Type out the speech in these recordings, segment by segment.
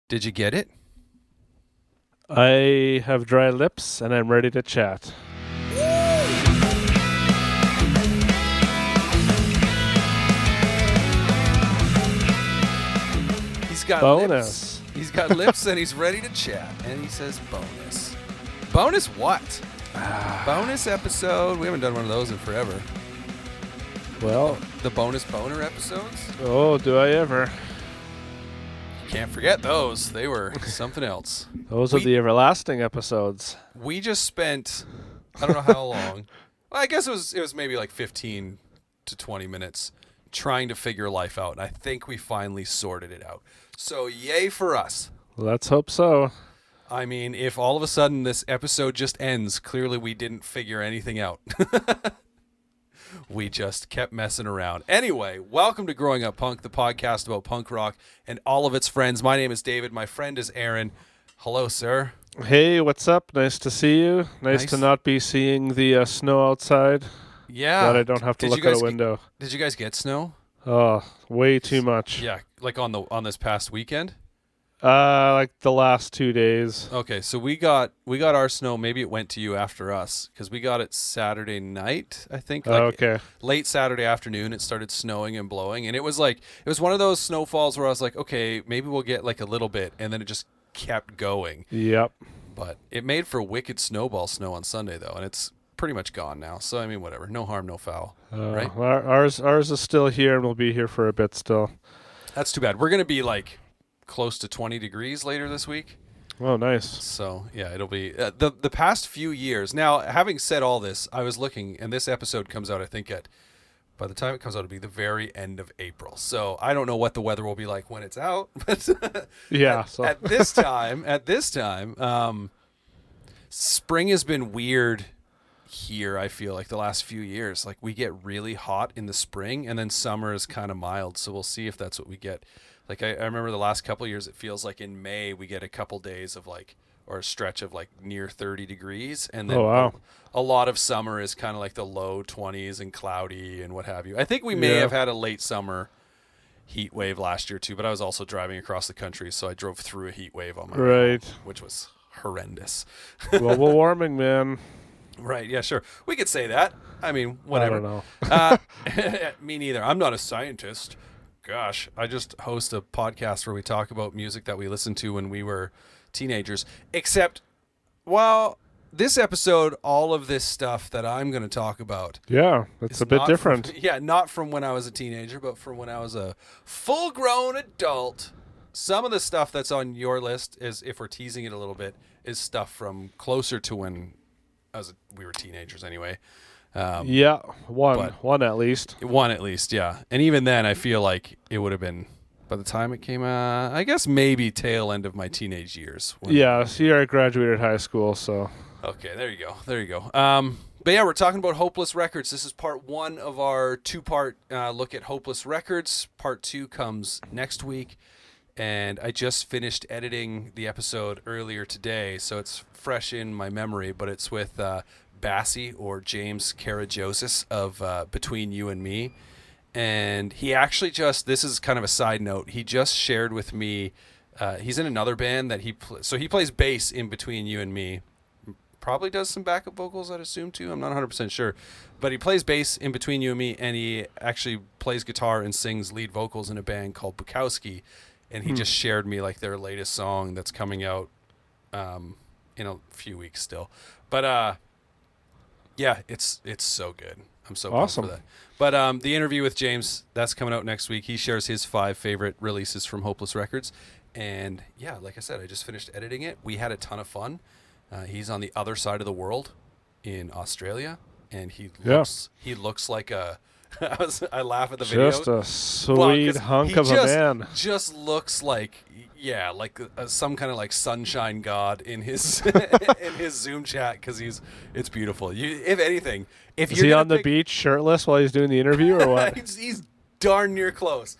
Did you get it? I have dry lips and I'm ready to chat. He's got Bonus. lips. He's got lips and he's ready to chat. And he says bonus. Bonus what? Bonus episode. We haven't done one of those in forever. Well, The bonus boner episodes? oh, do I ever? Can't forget those. They were something else. Those are the everlasting episodes. We just spent, I don't know how long. Well, I guess it was maybe like 15 to 20 minutes trying to figure life out. And I think we finally sorted it out. So yay for us. Let's hope so. I mean, if all of a sudden this episode just ends, clearly we didn't figure anything out. We just kept messing around. Anyway, welcome to Growing Up Punk, the podcast about punk rock and all of its friends. My name is David. My friend is Aaron. Hello, sir. Hey, what's up? Nice to see you. Nice to not be seeing the snow outside. Yeah. That I don't have to look out a window. Did you guys get snow? Oh, way too much. Yeah, like on this past weekend? Like the last 2 days. Okay, so we got our snow. Maybe it went to you after us because we got it Saturday night, I think. Okay. Late Saturday afternoon, it started snowing and blowing, and it was one of those snowfalls where I was like, okay, maybe we'll get like a little bit, and then it just kept going. Yep. But it made for wicked snowball snow on Sunday though, and it's pretty much gone now. So I mean, whatever, no harm, no foul, right? Ours is still here and will be here for a bit still. That's too bad. We're gonna be like close to 20 degrees later this week. Oh, nice. So yeah, it'll be the past few years. Now, having said all this, I was looking, and this episode comes out, I think by the time it comes out, it'll be the very end of April. So I don't know what the weather will be like when it's out, but Yeah. at this time, spring has been weird here. I feel like the last few years, like we get really hot in the spring, and then summer is kind of mild. So we'll see if that's what we get. Like I remember the last couple of years, it feels like in May we get a couple days of or a stretch of like near 30 degrees. And then a lot of summer is kind of like the low 20s and cloudy and what have you. I think we may have had a late summer heat wave last year too, but I was also driving across the country. So I drove through a heat wave on my way home, which was horrendous. Global warming, man. Right. Yeah, sure. We could say that. I mean, whatever. I don't know. Me neither. I'm not a scientist. Gosh, I just host a podcast where we talk about music that we listened to when we were teenagers. Except, well, this episode, all of this stuff that I'm going to talk about. Yeah, that's a bit different. Not from when I was a teenager, but from when I was a full-grown adult. Some of the stuff that's on your list, is, if we're teasing it a little bit, is stuff from closer to when we were teenagers anyway. One at least. One at least, yeah. And even then, I feel like it would have been, by the time it came out, I guess maybe tail end of my teenage years. Yeah, so I graduated high school, so. Okay, there you go. But yeah, we're talking about Hopeless Records. This is part one of our two-part look at Hopeless Records. Part two comes next week. And I just finished editing the episode earlier today, so it's fresh in my memory, but it's with Bassie, or James Karajosis of Between You and Me. And he actually this is kind of a side note, he just shared with me, he's in another band that he plays bass in Between You and Me. Probably does some backup vocals, I'd assume, too. I'm not 100% sure. But he plays bass in Between You and Me, and he actually plays guitar and sings lead vocals in a band called Bukowski. And he just shared me like their latest song that's coming out in a few weeks still. But yeah, it's so good. I'm so pumped for that. But the interview with James, that's coming out next week. He shares his 5 favorite releases from Hopeless Records. And yeah, like I said, I just finished editing it. We had a ton of fun. He's on the other side of the world in Australia, and he looks like a I laugh at the video. Just a sweet hunk of a man. Just looks like some kind of like sunshine god in his in his Zoom chat, because it's beautiful. If anything, if is he on the beach shirtless while he's doing the interview, or what? He's darn near close.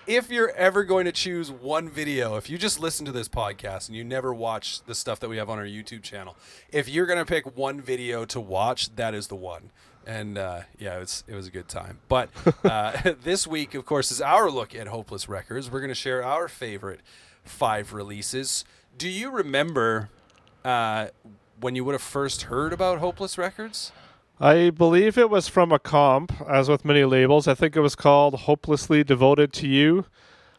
If you're ever going to choose one video, if you just listen to this podcast and you never watch the stuff that we have on our YouTube channel, if you're going to pick one video to watch, that is the one. And it was a good time. But this week, of course, is our look at Hopeless Records. We're going to share our favorite 5 releases. Do you remember when you would have first heard about Hopeless Records? I believe it was from a comp, as with many labels. I think it was called Hopelessly Devoted to You.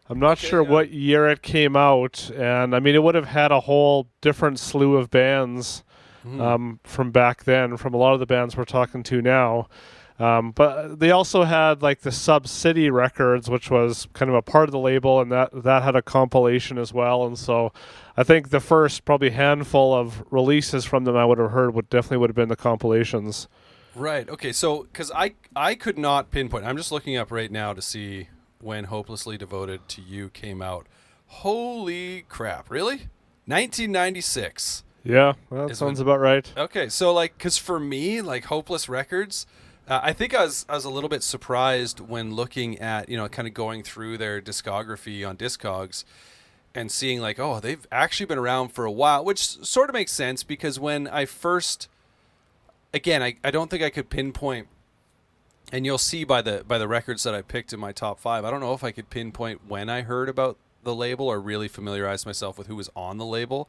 I'm not sure what year it came out, and I mean, it would have had a whole different slew of bands from back then, from a lot of the bands we're talking to now. But they also had like the Sub-City Records, which was kind of a part of the label, and that had a compilation as well. And so I think the first probably handful of releases from them I would have heard would have been the compilations. Right. Okay. So, because I could not pinpoint. I'm just looking up right now to see when Hopelessly Devoted to You came out. Holy crap! Really? 1996. Yeah, well, that sounds about right. Okay. So, like, because for me, like, Hopeless Records, I think I was a little bit surprised when looking at, kind of going through their discography on Discogs and seeing like, oh, they've actually been around for a while, which sort of makes sense because when I first, again, I don't think I could pinpoint, and you'll see by the records that I picked in my top 5, I don't know if I could pinpoint when I heard about the label or really familiarize myself with who was on the label.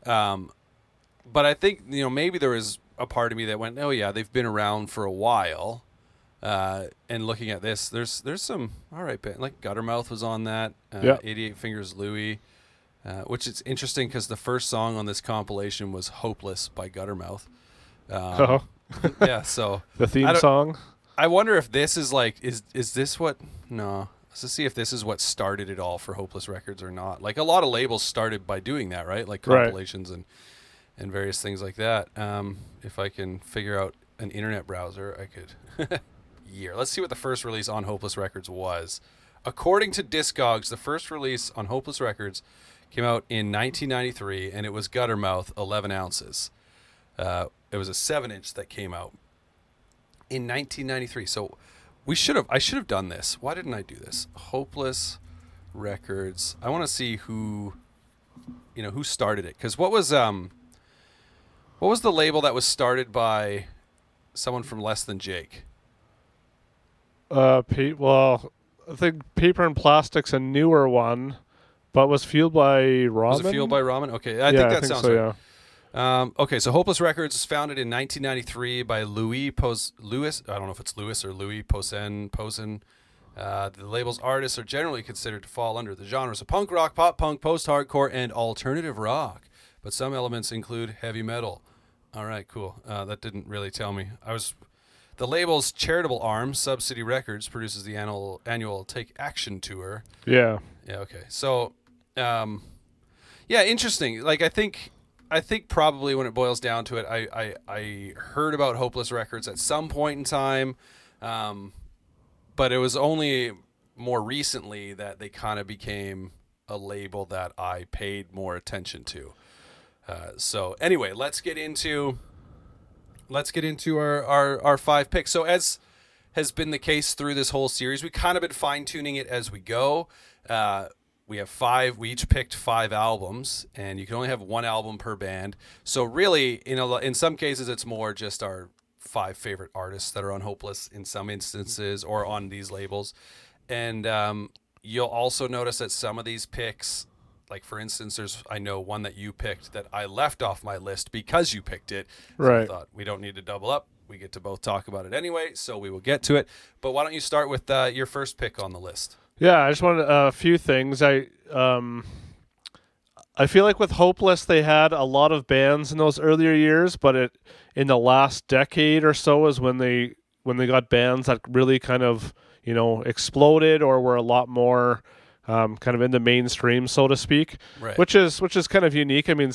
But I think, maybe there was a part of me that went, oh yeah, they've been around for a while. And looking at this, there's some all right band, like Guttermouth was on that. 88 Fingers Louie, which is interesting because the first song on this compilation was "Hopeless" by Guttermouth. Yeah, so the theme song. I wonder if this is like is this what? No, let's see if this is what started it all for Hopeless Records or not. Like a lot of labels started by doing that, right? Like compilations and various things like that. If I can figure out an internet browser, I could. Year. Let's see what the first release on Hopeless Records was. According to Discogs, the first release on Hopeless Records came out in 1993, and it was Guttermouth, 11 ounces. It was a 7-inch that came out in 1993. So I should have done this. Why didn't I do this? Hopeless Records. I want to see who started it. Because what was the label that was started by someone from Less Than Jake? I think Paper and Plastic's a newer one, but was fueled by Ramen. Was it fueled by Ramen? Okay, I think that sounds right. Yeah. Okay, so Hopeless Records was founded in 1993 by Louis. I don't know if it's Louis or Louis Posen. The label's artists are generally considered to fall under the genres of punk rock, pop punk, post-hardcore, and alternative rock, but some elements include heavy metal. All right, cool. That didn't really tell me. The label's charitable arm, Sub-City Records, produces the annual Take Action tour. Yeah. Yeah. Okay. So, interesting. Like I think probably when it boils down to it, I heard about Hopeless Records at some point in time, but it was only more recently that they kind of became a label that I paid more attention to. So anyway, let's get into our 5 picks. So as has been the case through this whole series, we kind of been fine-tuning it as we go. We have 5. We each picked 5 albums, and you can only have 1 album per band. So really, in some cases, it's more just our 5 favorite artists that are on Hopeless in some instances or on these labels. And you'll also notice that some of these picks, like for instance, I know one that you picked that I left off my list because you picked it. So right. I thought we don't need to double up. We get to both talk about it anyway, so we will get to it. But why don't you start with your first pick on the list? Yeah, I just wanted a few things. I feel like with Hopeless, they had a lot of bands in those earlier years, but in the last decade or so is when they got bands that really kind of exploded or were a lot more kind of in the mainstream, so to speak, right. which is kind of unique. I mean,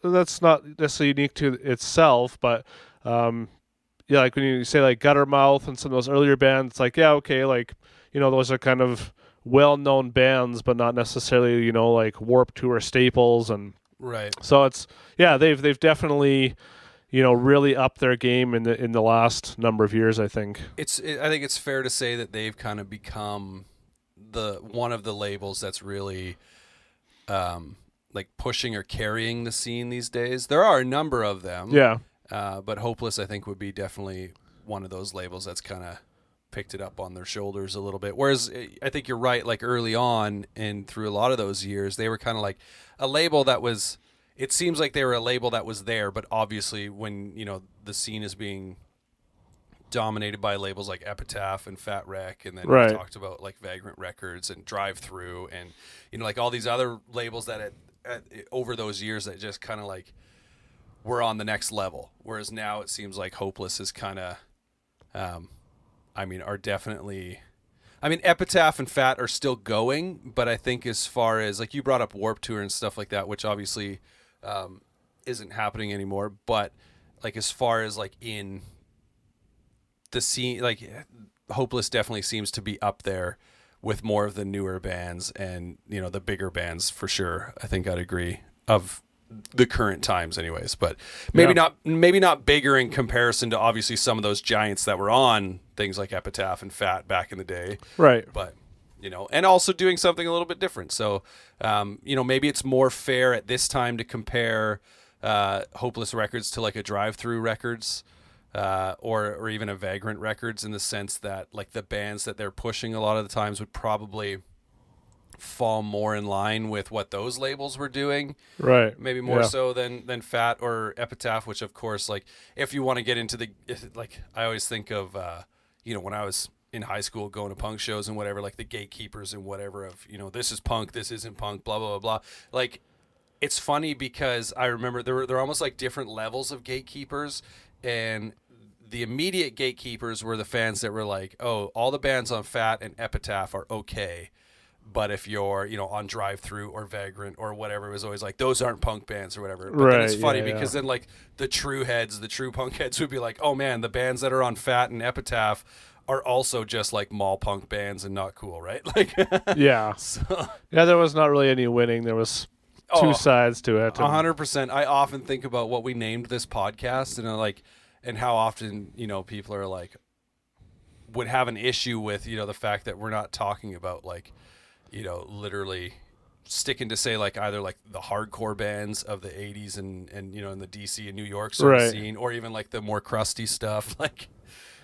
that's not necessarily unique to itself, but like when you say like Guttermouth and some of those earlier bands, it's like, yeah, okay, like those are kind of well-known bands, but not necessarily like Warped Tour staples, and right. So they've definitely really upped their game in the last number of years. I think it's fair to say that they've kind of become one of the labels that's really like pushing or carrying the scene these days. There are a number of them, yeah, but Hopeless I think would be definitely one of those labels that's kind of picked it up on their shoulders a little bit. Whereas I think you're right, like early on and through a lot of those years, they were kind of like a label that was, it seems like they were a label that was there, but obviously when, the scene is being dominated by labels like Epitaph and Fat Wreck, and then we talked about like Vagrant Records and Drive Through and, like all these other labels that over those years that just kind of like were on the next level. Whereas now it seems like Hopeless is kind of, are definitely, Epitaph and Fat are still going, but I think as far as like you brought up Warped Tour and stuff like that, which obviously isn't happening anymore, but like as far as like in the scene, like Hopeless definitely seems to be up there with more of the newer bands and, the bigger bands for sure. I think I'd agree of the current times anyways, but maybe not bigger in comparison to obviously some of those giants that were on things like Epitaph and Fat back in the day. Right. But, and also doing something a little bit different. So, maybe it's more fair at this time to compare Hopeless Records to like a Drive Through Records, or even a Vagrant Records, in the sense that like the bands that they're pushing a lot of the times would probably fall more in line with what those labels were doing, right? Maybe more so than Fat or Epitaph, which of course, like if you want to get into like I always think of when I was in high school going to punk shows and whatever, like the gatekeepers and whatever of this is punk, this isn't punk, blah blah blah blah. Like it's funny because I remember there were almost like different levels of gatekeepers, and the immediate gatekeepers were the fans that were like, oh, all the bands on Fat and Epitaph are okay. But if you're, on Drive Through or Vagrant or whatever, it was always like, those aren't punk bands or whatever. But then it's funny because then like the true punk heads would be like, oh man, the bands that are on Fat and Epitaph are also just like mall punk bands and not cool, right? Like, yeah. There was not really any winning. There was two sides to it. 100%. I often think about what we named this podcast and how often, people are like, would have an issue with, the fact that we're not talking about like, literally sticking to say like either like the hardcore bands of the 80s and in the DC and New York sort of scene, or even like the more crusty stuff. Like,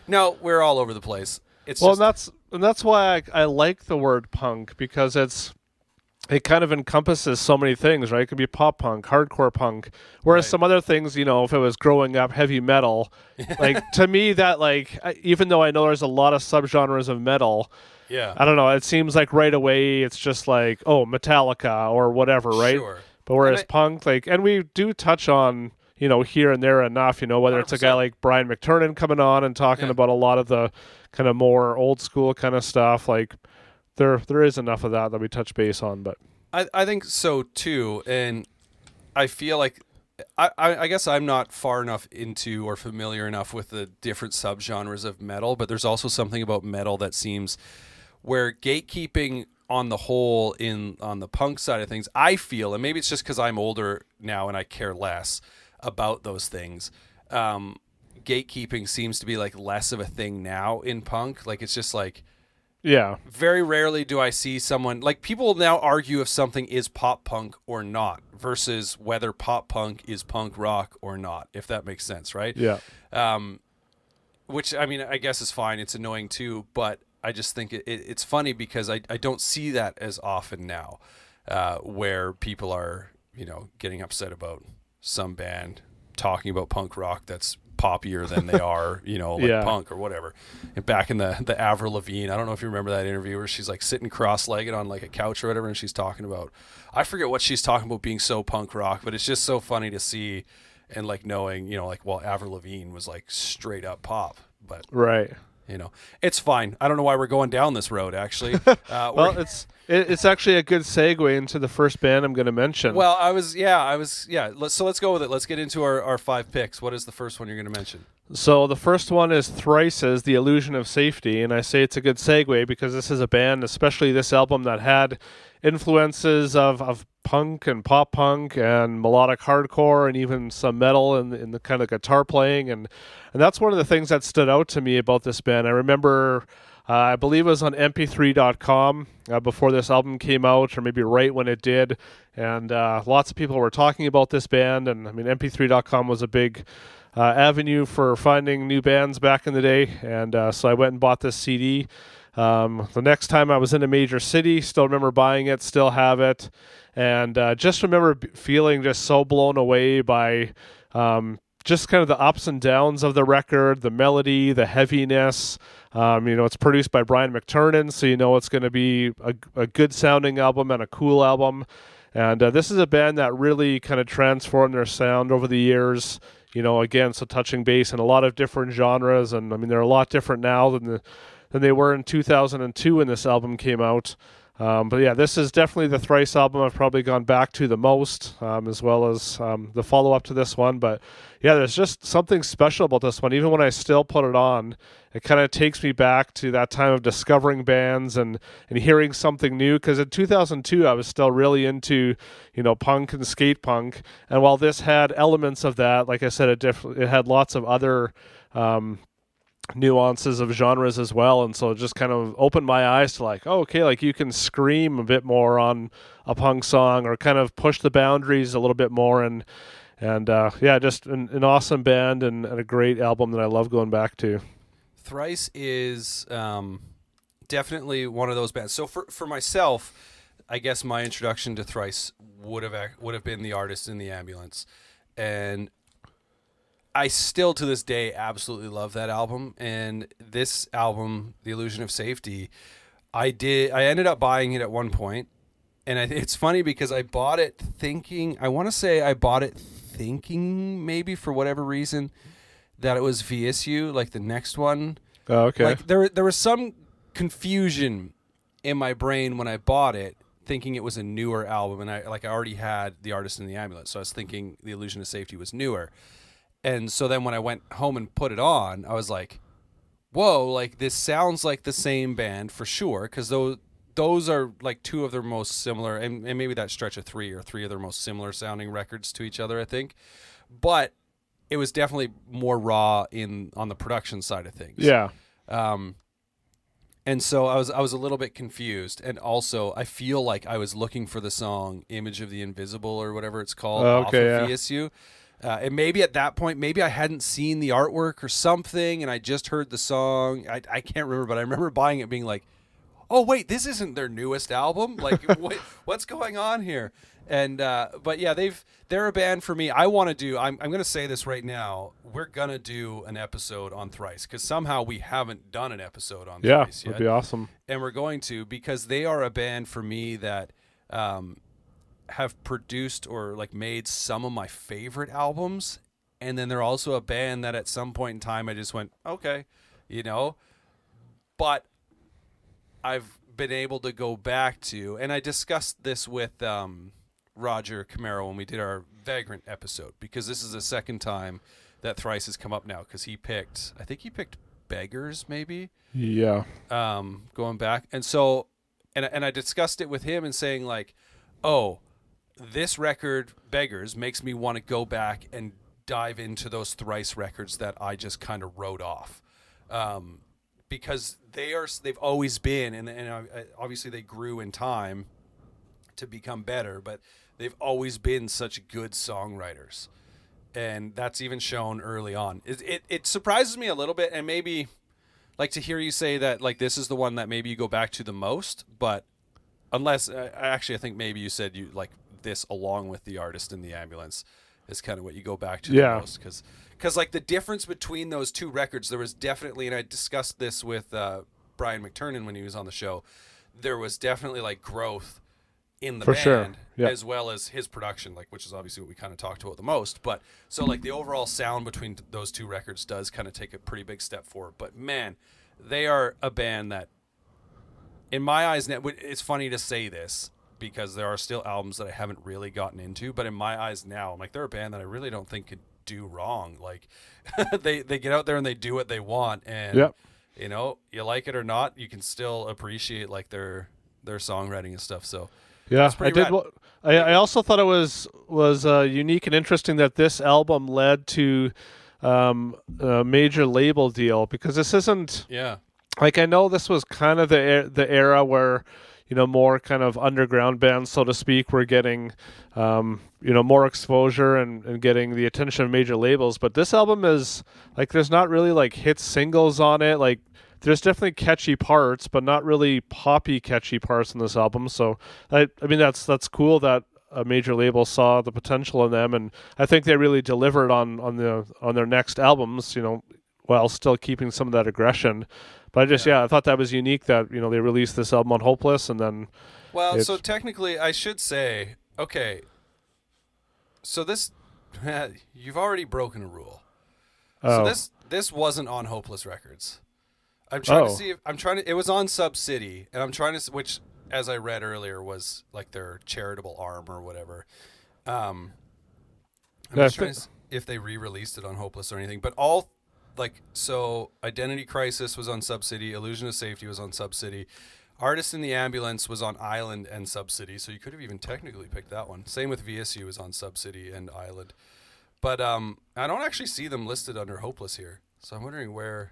no, we're all over the place. It's that's why I like the word punk, because it kind of encompasses so many things, right? It could be pop punk, hardcore punk, whereas some other things, if it was growing up heavy metal, like to me that like, even though I know there's a lot of subgenres of metal, I don't know, it seems like right away it's just like, oh, Metallica or whatever, right? Sure. But whereas punk, like, and we do touch on, here and there enough, whether 100%. It's a guy like Brian McTernan coming on and talking about a lot of the kind of more old school kind of stuff, like there is enough of that we touch base on. But I think so too, and I feel like I guess I'm not far enough into or familiar enough with the different subgenres of metal, but there's also something about metal that seems where gatekeeping on the whole on the punk side of things, I feel, and maybe it's just because I'm older now and I care less about those things, gatekeeping seems to be like less of a thing now in punk. Like it's just like, very rarely do I see someone, like people now argue if something is pop punk or not versus whether pop punk is punk rock or not, if that makes sense, right? Yeah. Which, I guess is fine. It's annoying too, but I just think it's funny because I don't see that as often now, where people are, getting upset about some band talking about punk rock that's poppier than they are, punk or whatever. And back in the Avril Lavigne, I don't know if you remember that interview where she's like sitting cross-legged on like a couch or whatever, and she's talking about, I forget what she's talking about being so punk rock, but it's just so funny to see and like knowing, well, Avril Lavigne was like straight up pop, but right. It's fine. I don't know why we're going down this road, actually. Well, it's actually a good segue into the first band I'm going to mention. Well, so let's go with it. Let's get into our 5 picks. What is the first one you're going to mention? So the first one is Thrice's The Illusion of Safety, and I say it's a good segue because this is a band, especially this album, that had influences of punk and pop punk and melodic hardcore and even some metal in the kind of guitar playing, and that's one of the things that stood out to me about this band. I remember I believe it was on mp3.com before this album came out, or maybe right when it did, and lots of people were talking about this band, and mp3.com was a big avenue for finding new bands back in the day, and so I went and bought this CD. The next time I was in a major city, still remember buying it, still have it, and just remember feeling just so blown away by just kind of the ups and downs of the record, the melody, the heaviness. It's produced by Brian McTernan, so you know it's going to be a good sounding album and a cool album. And this is a band that really kind of transformed their sound over the years. Again, so touching base in a lot of different genres, and I mean they're a lot different now than they were in 2002 when this album came out. But yeah, this is definitely the Thrice album I've probably gone back to the most, as well as the follow-up to this one. But yeah, there's just something special about this one. Even when I still put it on, it kind of takes me back to that time of discovering bands and hearing something new. Because in 2002, I was still really into, punk and skate punk. And while this had elements of that, like I said, it had lots of other nuances of genres as well, and so it just kind of opened my eyes to like you can scream a bit more on a punk song, or kind of push the boundaries a little bit more, and just an awesome band and a great album that I love going back to. Thrice is definitely one of those bands. So for myself, I guess my introduction to Thrice would have been The Artist in the Ambulance, and I still to this day absolutely love that album. And this album, The Illusion of Safety, I ended up buying it at one point, and it's funny because I bought it thinking maybe for whatever reason that it was VSU, like the next one. Oh, okay. Like there was some confusion in my brain when I bought it, thinking it was a newer album, and I already had The Artist in the Ambulance, so I was thinking The Illusion of Safety was newer. And so then when I went home and put it on, I was like, whoa, like this sounds like the same band for sure, because those are like two of their most similar, and maybe that stretch of three of their most similar sounding records to each other, I think. But it was definitely more raw on the production side of things. Yeah. And so I was a little bit confused, and also I feel like I was looking for the song "Image of the Invisible" or whatever it's called off of VSU. And maybe at that point, maybe I hadn't seen the artwork or something, and I just heard the song. I can't remember, but I remember buying it being like, oh, wait, this isn't their newest album? Like, what's going on here? And but yeah, they're a band for me. I'm going to say this right now. We're going to do an episode on Thrice, because somehow we haven't done an episode on Thrice yet. Yeah, that'd be awesome. And we're going to, because they are a band for me that have produced or like made some of my favorite albums, and then they're also a band that at some point in time I just went, okay, but I've been able to go back to, and I discussed this with Roger Camaro when we did our Vagrant episode, because this is the second time that Thrice has come up now, because he picked Beggars maybe, going back, and so and I discussed it with him and saying like, oh, this record, Beggars, makes me want to go back and dive into those Thrice records that I just kind of wrote off, because they've always been, and obviously they grew in time to become better, but they've always been such good songwriters, and that's even shown early on. It surprises me a little bit, and maybe like to hear you say that like this is the one that maybe you go back to the most, but unless I think maybe you said you like this along with The Artist in the Ambulance is kind of what you go back to the most, because like the difference between those two records, there was definitely, and I discussed this with Brian McTernan when he was on the show, there was definitely like growth in the band, as well as his production, like, which is obviously what we kind of talked about the most. But so like the overall sound between those two records does kind of take a pretty big step forward. But man, they are a band that, in my eyes, it's funny to say this because there are still albums that I haven't really gotten into, but in my eyes now, I'm like, they're a band that I really don't think could do wrong. Like they get out there and they do what they want, and you like it or not, you can still appreciate like their songwriting and stuff. So yeah, I did. I also thought it was unique and interesting that this album led to a major label deal, because this isn't like, I know this was kind of the era where more kind of underground bands, so to speak, were getting, more exposure and getting the attention of major labels. But this album is like, there's not really like hit singles on it. Like, there's definitely catchy parts, but not really poppy catchy parts in this album. So I mean, that's cool that a major label saw the potential in them, and I think they really delivered on their next albums, while still keeping some of that aggression. But I thought that was unique that they released this album on Hopeless, and then so technically I should say, okay, so this you've already broken a rule. Oh. So this wasn't on Hopeless Records. I'm trying to see if it was on Sub City, and I'm trying to, which, as I read earlier, was like their charitable arm or whatever. I'm just trying to see if they re-released it on Hopeless or anything. But so Identity Crisis was on Sub City, Illusion of Safety was on Sub City, Artist in the Ambulance was on Island and Sub City, so you could have even technically picked that one. Same with VSU was on Sub City and Island. But I don't actually see them listed under Hopeless here, so I'm wondering where.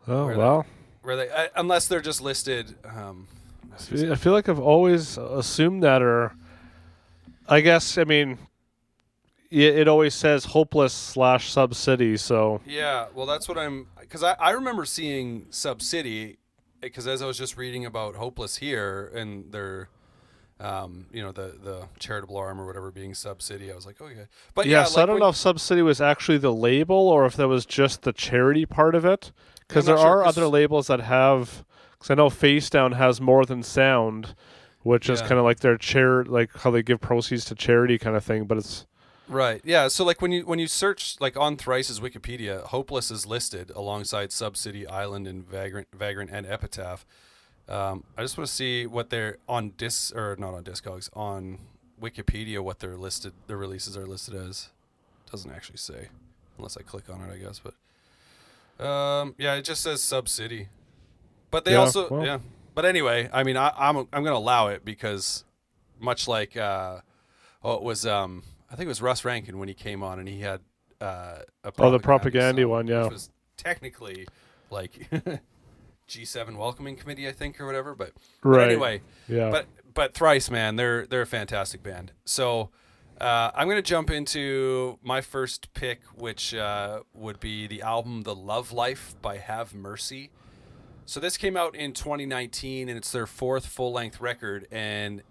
Where they unless they're just listed. I feel like I've always assumed that, or I guess, I mean, it always says Hopeless / Sub City, so. Yeah, well, that's what because I remember seeing Sub City, because as I was just reading about Hopeless here and their, the charitable arm or whatever being Sub City, I was like, oh yeah. But yeah, so I don't know if Sub City was actually the label or if that was just the charity part of it. Because there are other labels that have, because I know Face Down has More Than Sound, which is kind of like their like how they give proceeds to charity kind of thing, but it's. Right, yeah, so like when you search like on Thrice's Wikipedia, Hopeless is listed alongside Sub City, Island, and Vagrant and Epitaph. I just want to see what they're on not on Discogs, on Wikipedia, what their releases are listed as. Doesn't actually say, unless I click on it, I guess, but. It just says Sub City, but they But anyway, I mean, I'm gonna allow it because, much like it was I think it was Russ Rankin when he came on and he had the Propaganda one, which was technically like G7 Welcoming Committee, I think, or whatever. But anyway, But Thrice, man, they're a fantastic band. So. I'm going to jump into my first pick, which would be the album The Love Life by Have Mercy. So this came out in 2019, and it's their fourth full-length record. And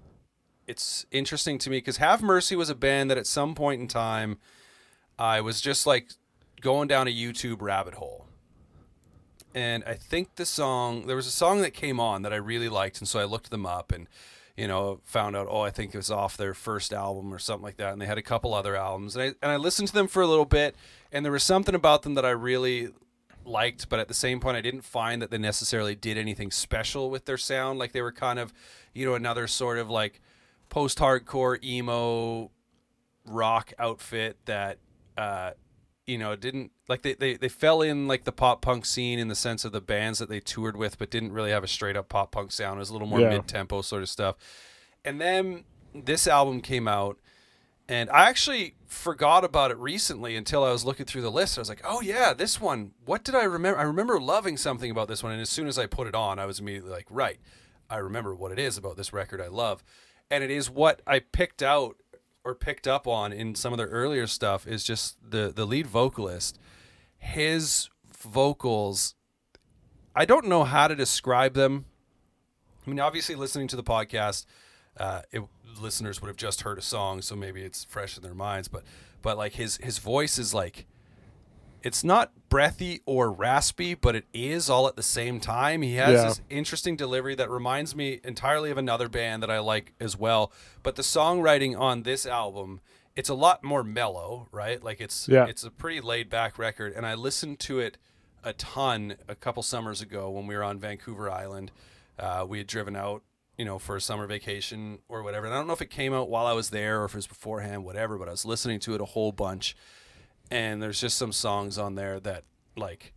it's interesting to me because Have Mercy was a band that at some point in time, I was just like going down a YouTube rabbit hole. And I think there was a song that came on that I really liked, and so I looked them up and found out, I think it was off their first album or something like that. And they had a couple other albums. And I listened to them for a little bit, and there was something about them that I really liked, but at the same point, I didn't find that they necessarily did anything special with their sound. Like they were kind of, another sort of like post-hardcore emo rock outfit that, didn't like they fell in like the pop punk scene in the sense of the bands that they toured with, but didn't really have a straight up pop punk sound. It was a little more mid-tempo sort of stuff. And then this album came out, and I actually forgot about it recently until I was looking through the list. I was like, oh yeah, this one. What did I remember? I remember loving something about this one, and as soon as I put it on, I was immediately like, right, I remember what it is about this record I love. And it is what I picked up on in some of their earlier stuff is just the lead vocalist. His vocals, I don't know how to describe them. I mean, obviously listening to the podcast, listeners would have just heard a song, so maybe it's fresh in their minds, but like his voice is like, it's not breathy or raspy, but it is all at the same time. He has this interesting delivery that reminds me entirely of another band that I like as well. But the songwriting on this album, it's a lot more mellow, right? Like it's a pretty laid back record. And I listened to it a ton a couple summers ago when we were on Vancouver Island. We had driven out, for a summer vacation or whatever. And I don't know if it came out while I was there or if it was beforehand, whatever, but I was listening to it a whole bunch. And there's just some songs on there that, like,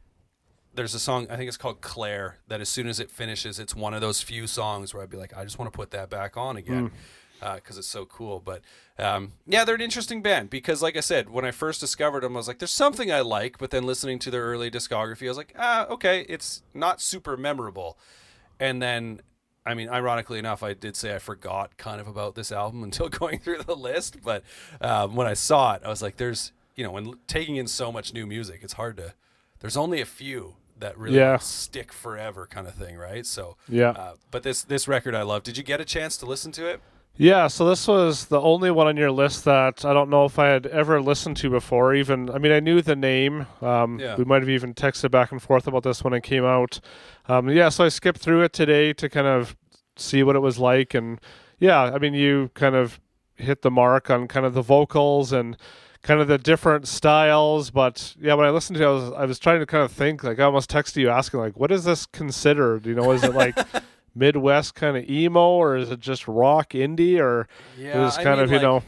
there's a song, I think it's called Claire, that as soon as it finishes, it's one of those few songs where I'd be like, I just want to put that back on again because it's so cool. But, they're an interesting band because, like I said, when I first discovered them, I was like, there's something I like. But then listening to their early discography, I was like, okay, it's not super memorable. And then I mean, ironically enough, I did say I forgot kind of about this album until going through the list. But when I saw it, I was like, "There's, when taking in so much new music, it's hard to. There's only a few that really Yeah. like, stick forever, kind of thing, right?" So, Yeah. but this record I love. Did you get a chance to listen to it? Yeah, so this was the only one on your list that I don't know if I had ever listened to before. Even, I mean, I knew the name. Yeah. We might have even texted back and forth about this when it came out. Yeah, so I skipped through it today to kind of see what it was like. And yeah, I mean, you kind of hit the mark on kind of the vocals and kind of the different styles. But yeah, when I listened to it, I was trying to kind of think, like, I almost texted you asking, like, what is this considered? Is it like Midwest kind of emo, or is it just rock indie, or Yeah, it was kind of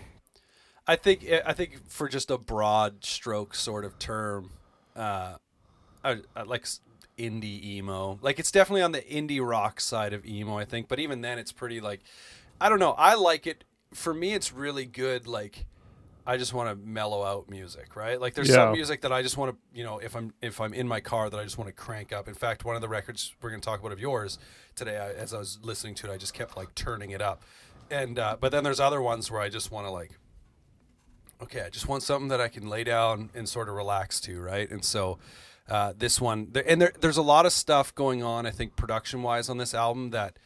I think for just a broad stroke sort of term, I like indie emo. Like it's definitely on the indie rock side of emo, I think. But even then, it's pretty like, I don't know. I like it. For me, it's really good. Like I just want to mellow out music, right? Like there's some music that I just want to, if I'm in my car, that I just want to crank up. In fact, one of the records we're going to talk about of yours today, as I was listening to it, I just kept like turning it up. And but then there's other ones where I just want to like, okay, I just want something that I can lay down and sort of relax to, right? And so this one, there's a lot of stuff going on, I think, production-wise on this album that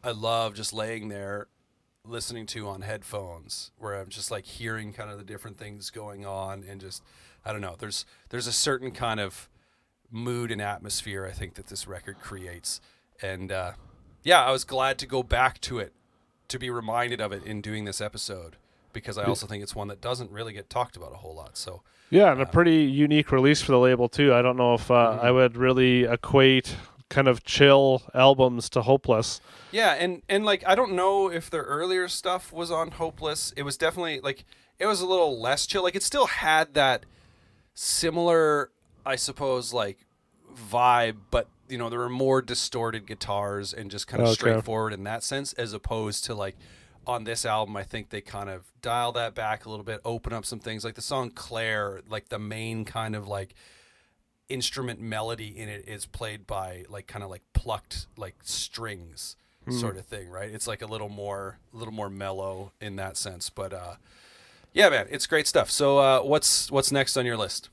I love just laying there listening to on headphones, where I'm just like hearing kind of the different things going on, and just, I don't know, there's a certain kind of mood and atmosphere I think that this record creates. And yeah, I was glad to go back to it, to be reminded of it in doing this episode, because I also think it's one that doesn't really get talked about a whole lot. So yeah, and a pretty unique release for the label too. I don't know if I would really equate kind of chill albums to Hopeless. Yeah, and like I don't know if their earlier stuff was on Hopeless. It was definitely like, it was a little less chill. Like it still had that similar, I suppose, like vibe, but there were more distorted guitars and just kind of straightforward in that sense, as opposed to like on this album. I think they kind of dial that back a little bit, open up some things, like the song Claire, like the main kind of like instrument melody in it is played by like kind of like plucked like strings sort of thing, right? It's like a little more mellow in that sense. But yeah, man, it's great stuff. So what's next on your list?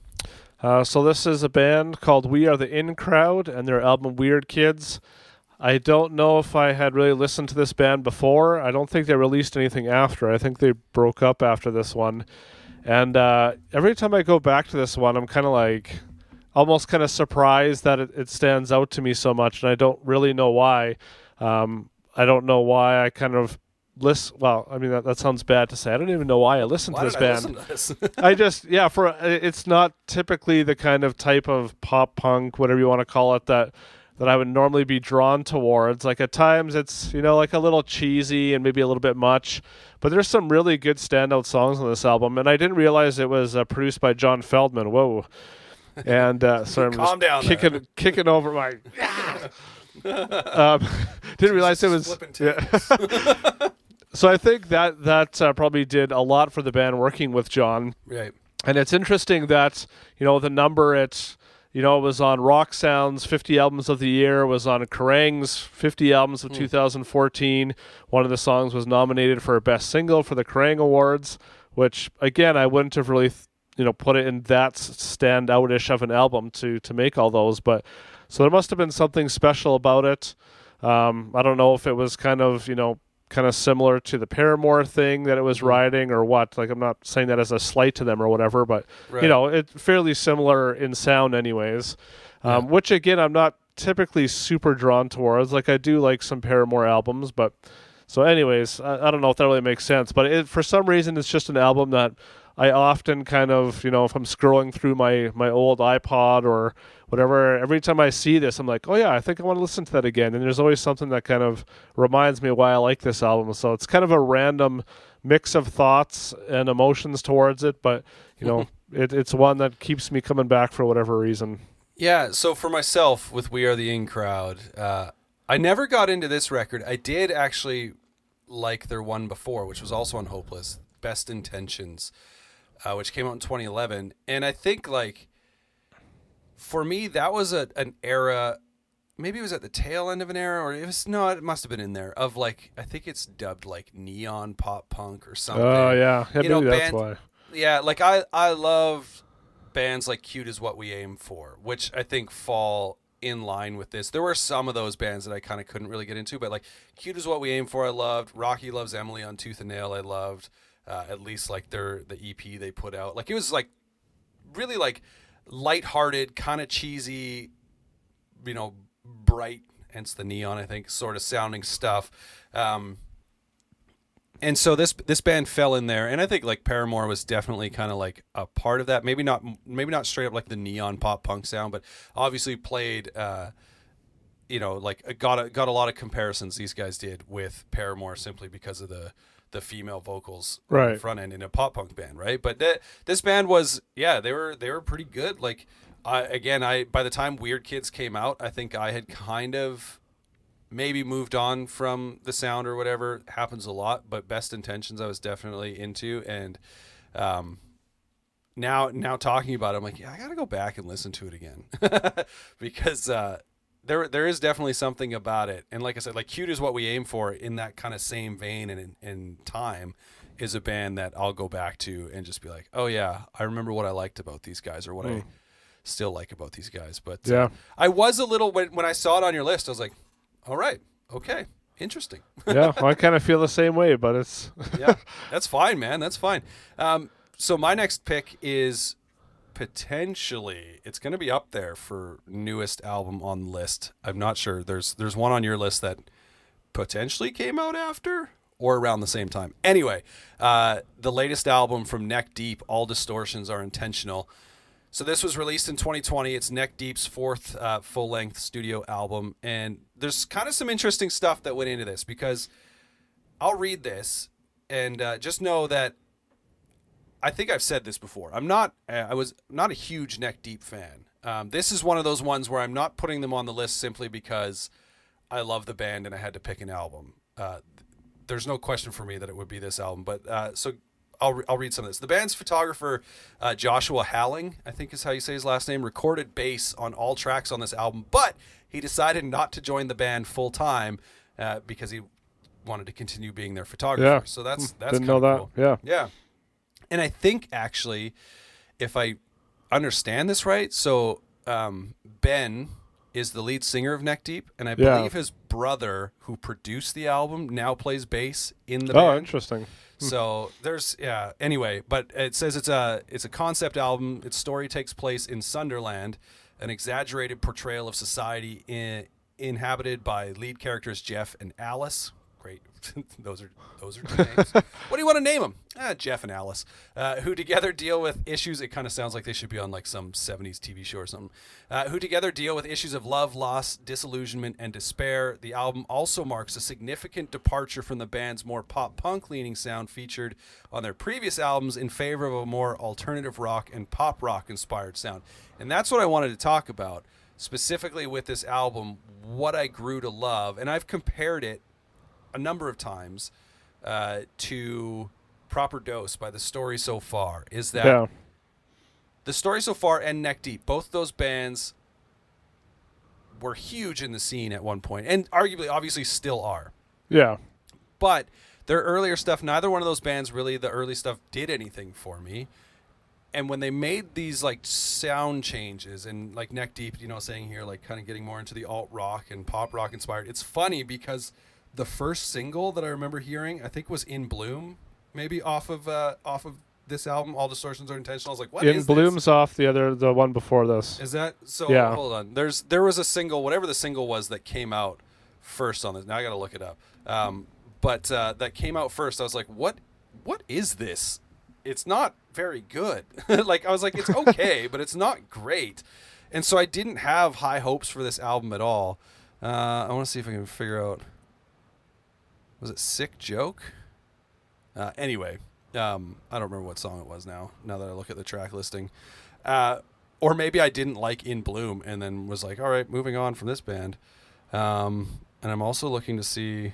So this is a band called We Are the In Crowd, and their album Weird Kids. I don't know if I had really listened to this band before. I don't think they released anything after. I think they broke up after this one. And every time I go back to this one, I'm kind of like almost kind of surprised that it stands out to me so much, and I don't really know why. I don't know why I kind of listen. Well, I mean, that sounds bad to say. I don't even know why I listened to this band. I just, it's not typically the kind of type of pop punk, whatever you want to call it, that I would normally be drawn towards. Like at times it's, like a little cheesy and maybe a little bit much, but there's some really good standout songs on this album. And I didn't realize it was produced by John Feldman. Whoa. And so I'm just kicking over my. Didn't realize it was. Yeah. So I think that probably did a lot for the band working with John. Right. And it's interesting that the number it was on Rock Sound's 50 Albums of the Year, was on Kerrang's 50 Albums of 2014. One of the songs was nominated for a Best Single for the Kerrang Awards, which again I wouldn't have really put it in that standout-ish of an album to make all those. But so there must have been something special about it. I don't know if it was kind of similar to the Paramore thing that it was riding or what. Like, I'm not saying that as a slight to them or whatever, but it's fairly similar in sound anyways. Which again, I'm not typically super drawn towards. Like, I do like some Paramore albums, but so anyways, I don't know if that really makes sense, but for some reason it's just an album that I often kind of, if I'm scrolling through my old iPod or whatever, every time I see this, I'm like, oh yeah, I think I want to listen to that again. And there's always something that kind of reminds me why I like this album. So it's kind of a random mix of thoughts and emotions towards it, but it's one that keeps me coming back for whatever reason. Yeah. So for myself, with We Are the In Crowd, I never got into this record. I did actually like their one before, which was also on Hopeless, Best Intentions. Which came out in 2011. And I think, like, for me, that was an era maybe it was at the tail end of an era, or it must have been in there of like, I think it's dubbed like neon pop punk or something. Oh yeah, you know, maybe that's why. Yeah, like I love bands like Cute Is What We Aim For, which I think fall in line with this. There were some of those bands that I kind of couldn't really get into, but like Cute Is What We Aim For I loved. Rocky Loves Emily on Tooth and Nail I loved. At least like the EP they put out. Like it was like really like lighthearted, kind of cheesy, you know, bright, hence the neon, I think, sort of sounding stuff. And so this band fell in there, and I think like Paramore was definitely kind of like a part of that. Maybe not straight up like the neon pop punk sound, but obviously played, you know, like got a lot of comparisons these guys did with Paramore simply because of the female vocals on the front end in a pop punk band, right? But this band was, yeah, they were pretty good. Like by the time Weird Kids came out, I think I had kind of maybe moved on from the sound or whatever. Happens a lot, but Best Intentions I was definitely into, and now talking about it, I'm like, yeah, I gotta go back and listen to it again because there is definitely something about it. And like I said, like Cute Is What We Aim For in that kind of same vein and in time is a band that I'll go back to and just be like, oh yeah, I remember what I liked about these guys or what I still like about these guys. But yeah, I was a little, when I saw it on your list, I was like, all right, okay, interesting. Yeah, well, I kind of feel the same way, but it's yeah, that's fine, man. That's fine. So my next pick is potentially, it's going to be up there for newest album on the list. I'm not sure. There's one on your list that potentially came out after or around the same time. Anyway, the latest album from Neck Deep, All Distortions Are Intentional. So this was released in 2020. It's Neck Deep's fourth full-length studio album, and there's kind of some interesting stuff that went into this because I'll read this and just know that I think I've said this before. I was not a huge Neck Deep fan. This is one of those ones where I'm not putting them on the list simply because I love the band and I had to pick an album. There's no question for me that it would be this album, but so I'll read some of this. The band's photographer, Joshua Halling, I think is how you say his last name, recorded bass on all tracks on this album, but he decided not to join the band full time because he wanted to continue being their photographer. Yeah. So that's didn't know that. Cool. Yeah. And I think actually, if I understand this right, so Ben is the lead singer of Neck Deep, and I believe his brother, who produced the album, now plays bass in the band. Oh, interesting. So there's anyway, but it says it's a concept album. Its story takes place in Sunderland, an exaggerated portrayal of society inhabited by lead characters Jeff and Alice. Great. those are two names. What do you want to name them? Jeff and Alice, who together deal with issues. It kind of sounds like they should be on like some 70s TV show or something. Who together deal with issues of love, loss, disillusionment, and despair. The album also marks a significant departure from the band's more pop punk leaning sound featured on their previous albums in favor of a more alternative rock and pop rock inspired sound. And that's what I wanted to talk about specifically with this album, what I grew to love. And I've compared it a number of times to Proper Dose by The Story So Far. Is that The Story So Far and Neck Deep, both those bands were huge in the scene at one point, and arguably obviously still are. Yeah. But their earlier stuff, neither one of those bands really, the early stuff, did anything for me. And when they made these like sound changes and like Neck Deep, you know, saying here, like kind of getting more into the alt rock and pop rock inspired, it's funny because the first single that I remember hearing, I think, was In Bloom, maybe off of this album, All Distortions Are Intentional. I was like, what is this? In Bloom's off the one before this. Is that so? Yeah. Hold on. There was a single, whatever the single was that came out first on this. Now I got to look it up. But that came out first. I was like, what is this? It's not very good. Like I was like, it's okay, but it's not great. And so I didn't have high hopes for this album at all. I want to see if I can figure out. Was it Sick Joke? Anyway, I don't remember what song it was now that I look at the track listing. Or maybe I didn't like In Bloom and then was like, all right, moving on from this band. And I'm also looking to see...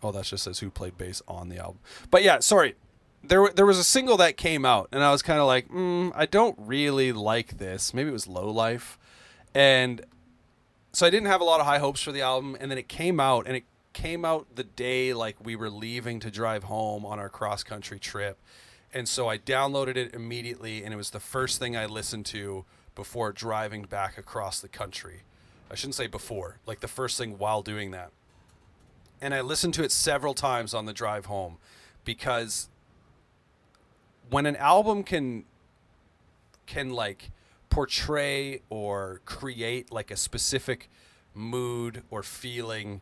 Oh, that just says who played bass on the album. But yeah, sorry. There was a single that came out, and I was kind of like, I don't really like this. Maybe it was Low Life. And so I didn't have a lot of high hopes for the album, and then it came out, and it came out the day like we were leaving to drive home on our cross country trip. And so I downloaded it immediately, and it was the first thing I listened to before driving back across the country. I shouldn't say before, like the first thing while doing that. And I listened to it several times on the drive home, because when an album can like portray or create like a specific mood or feeling,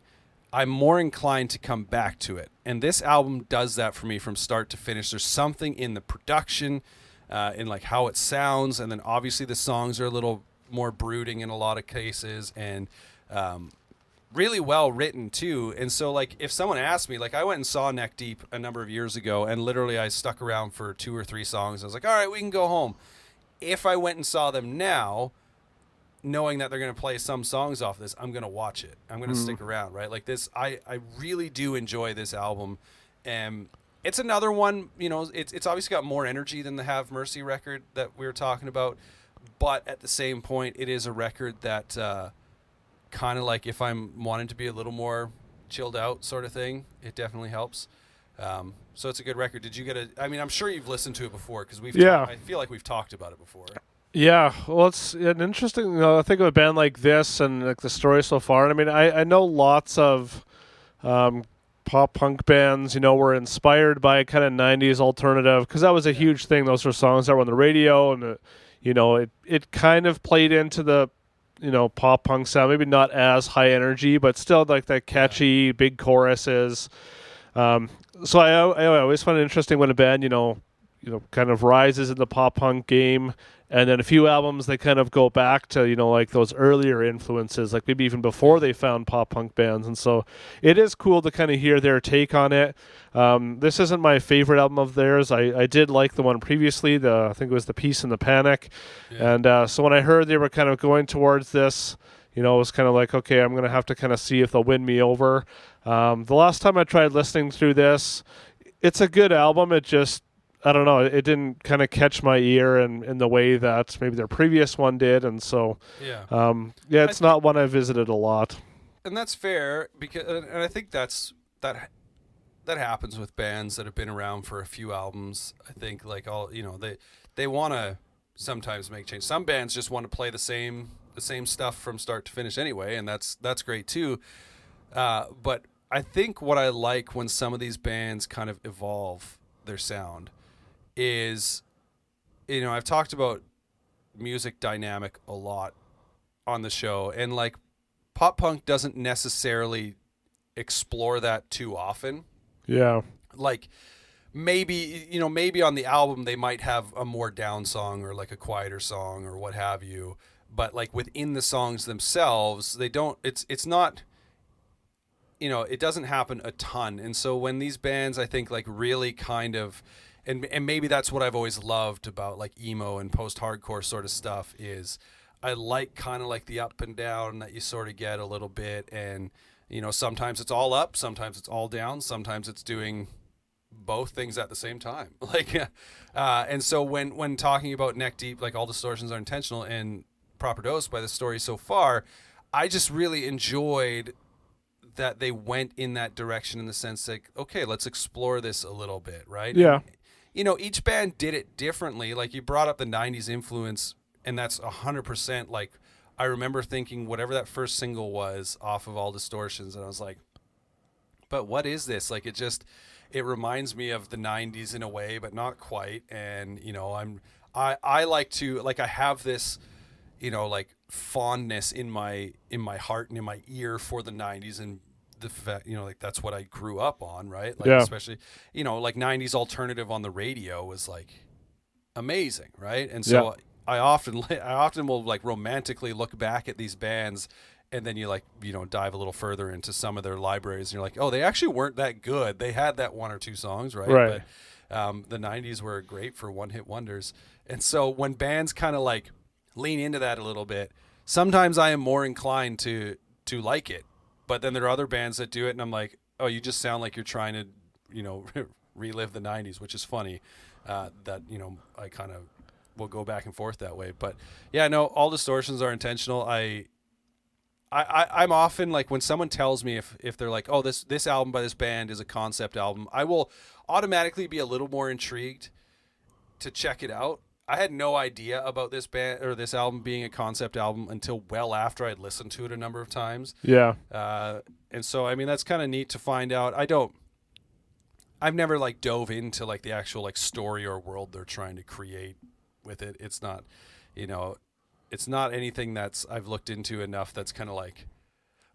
I'm more inclined to come back to it. And this album does that for me from start to finish. There's something in the production, in like how it sounds, and then obviously the songs are a little more brooding in a lot of cases, and really well written too. And so like if someone asked me, like I went and saw Neck Deep a number of years ago, and literally I stuck around for 2 or 3 songs. I was like, all right, we can go home. If I went and saw them now, knowing that they're going to play some songs off this, I'm going to watch it. I'm going to stick around, right? Like this, I really do enjoy this album. And it's another one, you know, it's obviously got more energy than the Have Mercy record that we were talking about. But at the same point, it is a record that kind of like if I'm wanting to be a little more chilled out sort of thing, it definitely helps. So it's a good record. Did you get I mean, I'm sure you've listened to it before, because I feel like we've talked about it before. Yeah, well, it's an interesting. I think of a band like this and like the story so far. And I mean, I know lots of pop punk bands. You know, were inspired by kind of '90s alternative, because that was a huge thing. Those were songs that were on the radio, and it kind of played into the pop punk sound. Maybe not as high energy, but still like that catchy big choruses. So I always find it interesting when a band kind of rises in the pop punk game, and then a few albums they kind of go back to like those earlier influences, like maybe even before they found pop punk bands. And so it is cool to kind of hear their take on it. This isn't my favorite album of theirs. I did like the one previously, I think it was The Peace and the Panic. And so when I heard they were kind of going towards this, it was kind of like, okay, I'm going to have to kind of see if they'll win me over. The last time I tried listening through this, it's a good album. It just, I don't know, it didn't kind of catch my ear in the way that maybe their previous one did. And so, it's not one I visited a lot. And that's fair, because, and I think that happens with bands that have been around for a few albums. I think like they want to sometimes make change. Some bands just want to play the same stuff from start to finish anyway, and that's great too. But I think what I like when some of these bands kind of evolve their sound is, I've talked about music dynamic a lot on the show, and like pop punk doesn't necessarily explore that too often. Yeah. Like maybe on the album they might have a more down song or like a quieter song or what have you, but like within the songs themselves, they don't, it's not, it doesn't happen a ton. And so when these bands, I think, like really kind of, and maybe that's what I've always loved about like emo and post-hardcore sort of stuff, is I like kind of like the up and down that you sort of get a little bit. And, sometimes it's all up, sometimes it's all down, sometimes it's doing both things at the same time. Like, and so when talking about Neck Deep, like All Distortions Are Intentional and Proper Dose by the story so far, I just really enjoyed that they went in that direction, in the sense like, okay, let's explore this a little bit, right? Yeah. And, each band did it differently. Like you brought up the 90s influence, and that's 100%. Like I remember thinking whatever that first single was off of All Distortions, and I was like, but what is this? Like it reminds me of the 90s in a way, but not quite. And, I like to, like, I have this, like fondness in my heart and in my ear for the 90s, and the fact, like that's what I grew up on, right? Like, especially, like 90s alternative on the radio was like amazing, right? And so I often will like romantically look back at these bands, and then you like, dive a little further into some of their libraries, and you're like, oh, they actually weren't that good. They had that 1 or 2 songs, right? Right. But the 90s were great for one-hit wonders. And so when bands kind of like lean into that a little bit, sometimes I am more inclined to like it. But then there are other bands that do it, and I'm like, oh, you just sound like you're trying to, relive the 90s, which is funny. That, I kind of will go back and forth that way. But yeah, no, All Distortions Are Intentional. I'm often like, when someone tells me if they're like, oh, this album by this band is a concept album, I will automatically be a little more intrigued to check it out. I had no idea about this band or this album being a concept album until well after I'd listened to it a number of times. Yeah. And so, I mean, that's kind of neat to find out. I've never like dove into like the actual like story or world they're trying to create with it. It's not, it's not anything that's I've looked into enough that's kind of like,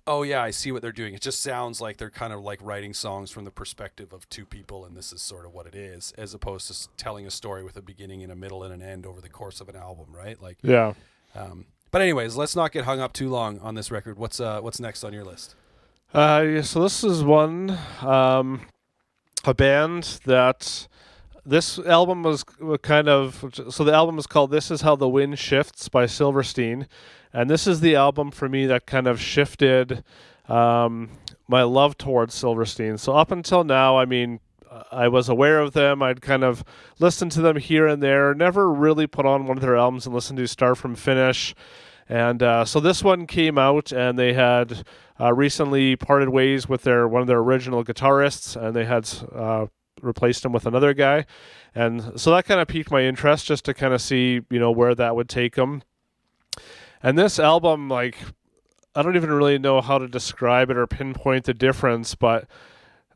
oh yeah, I see what they're doing. It just sounds like they're kind of like writing songs from the perspective of two people, and this is sort of what it is, as opposed to telling a story with a beginning and a middle and an end over the course of an album, right? Like, Yeah. But anyways, let's not get hung up too long on this record. What's next on your list? So this is one, a band that this album was kind of, so the album is called This Is How the Wind Shifts by Silverstein. And this is the album for me that kind of shifted my love towards Silverstein. So up until now, I mean, I was aware of them. I'd kind of listened to them here and there, never really put on one of their albums and listened to start from finish. And so this one came out, and they had recently parted ways with one of their original guitarists, and they had replaced him with another guy. And so that kind of piqued my interest just to kind of see, where that would take them. And this album, like, I don't even really know how to describe it or pinpoint the difference, but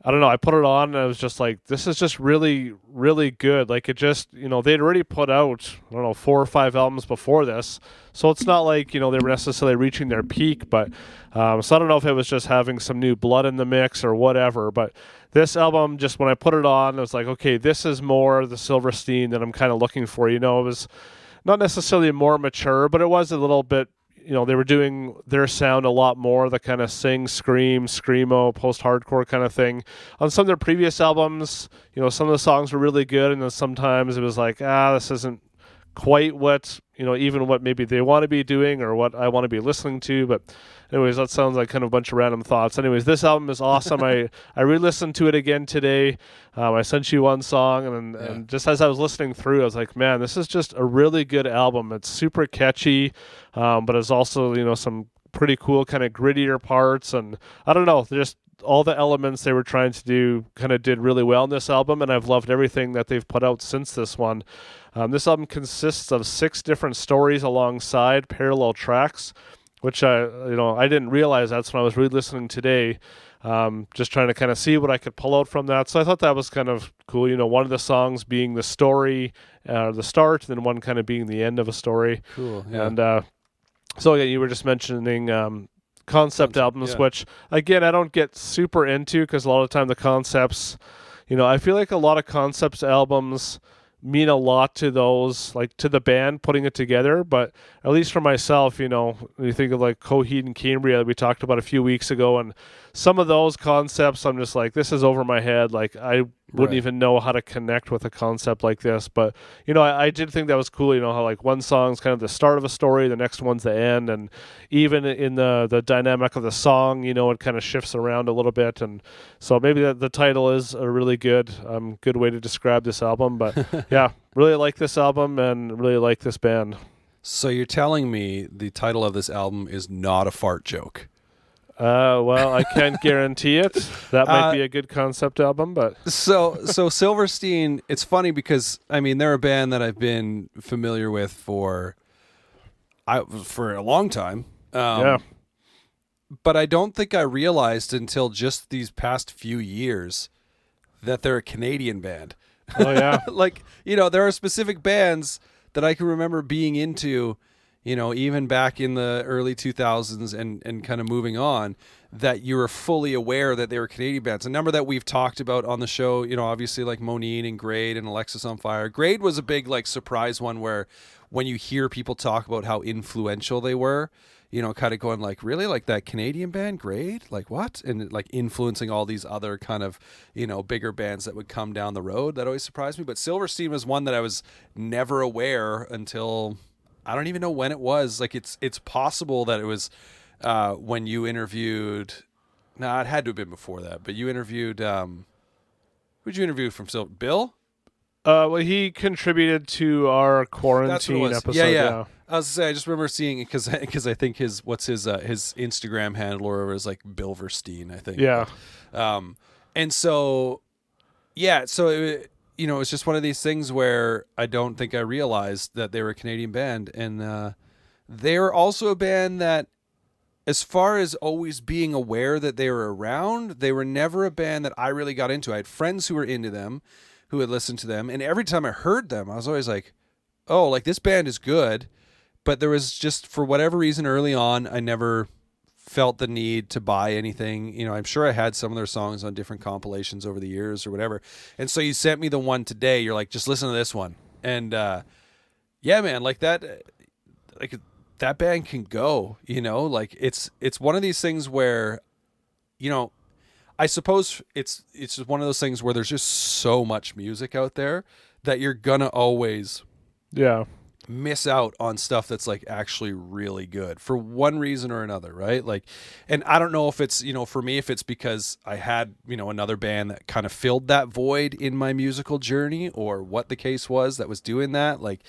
I don't know. I put it on and I was just like, this is just really, really good. Like, it just, they'd already put out, 4 or 5 albums before this. So it's not like, they were necessarily reaching their peak, but so I don't know if it was just having some new blood in the mix or whatever. But this album, just when I put it on, I was like, okay, this is more the Silverstein that I'm kind of looking for. It was not necessarily more mature, but it was a little bit, they were doing their sound a lot more, the kind of sing, scream, screamo, post-hardcore kind of thing. On some of their previous albums, some of the songs were really good, and then sometimes it was like, this isn't quite what, even what maybe they want to be doing or what I want to be listening to. But anyways, that sounds like kind of a bunch of random thoughts. Anyways, this album is awesome. I re-listened to it again today. I sent you one song, and just as I was listening through, I was like, man, this is just a really good album. It's super catchy, but it's also, some pretty cool kind of grittier parts. And I don't know, just all the elements they were trying to do kind of did really well in this album, and I've loved everything that they've put out since this one. This album consists of 6 different stories alongside parallel tracks, which I didn't realize that's when I was re-listening today, just trying to kind of see what I could pull out from that. So I thought that was kind of cool. One of the songs being the story, the start, and then one kind of being the end of a story. Cool. Yeah. And so yeah, you were just mentioning concept albums, yeah. which again I don't get super into because a lot of the time the concepts, I feel like a lot of concepts albums mean a lot to those, like to the band putting it together, but at least for myself, when you think of like Coheed and Cambria that we talked about a few weeks ago, and some of those concepts I'm just like, this is over my head. Like I wouldn't even know how to connect with a concept like this. But I did think that was cool, how like one song's kind of the start of a story, the next one's the end, and even in the dynamic of the song, it kind of shifts around a little bit. And so maybe the title is a really good way to describe this album. But yeah, really like this album and really like this band. So you're telling me the title of this album is not a fart joke? Well, I can't guarantee it. That might be a good concept album, but so Silverstein. It's funny because they're a band that I've been familiar with for a long time. Yeah. But I don't think I realized until just these past few years that they're a Canadian band. Oh yeah. There are specific bands that I can remember being into, even back in the early 2000s and kind of moving on, that you were fully aware that they were Canadian bands. A number that we've talked about on the show, obviously like Moneen and Grade and Alexis on Fire. Grade was a big surprise one where when you hear people talk about how influential they were, kind of going like, really, like that Canadian band Grade, like what? And like influencing all these other kind of, bigger bands that would come down the road. That always surprised me. But Silverstein was one that I was never aware until, I don't even know when it was. Like it's possible that it was when you interviewed, it had to have been before that, but you interviewed, who'd you interview from Bill? Well, he contributed to our quarantine episode. Yeah. I was gonna say, I just remember seeing it because I think his Instagram handler was like Bilverstein, I think. Yeah. And so, yeah, so it was just one of these things where I don't think I realized that they were a Canadian band, and they were also a band that, as far as always being aware that they were around, they were never a band that I really got into. I had friends who were into them, who had listened to them, and every time I heard them, I was always like, oh, like this band is good, but there was just, for whatever reason early on, I never felt the need to buy anything. I'm sure I had some of their songs on different compilations over the years or whatever. And so you sent me the one today. You're like, just listen to this one. And yeah, man, like that band can go, like it's one of these things where, I suppose it's just one of those things where there's just so much music out there that you're gonna always miss out on stuff that's like actually really good for one reason or another, right? Like, and I don't know if it's, for me, if it's because I had, another band that kind of filled that void in my musical journey, or what the case was that was doing that, like,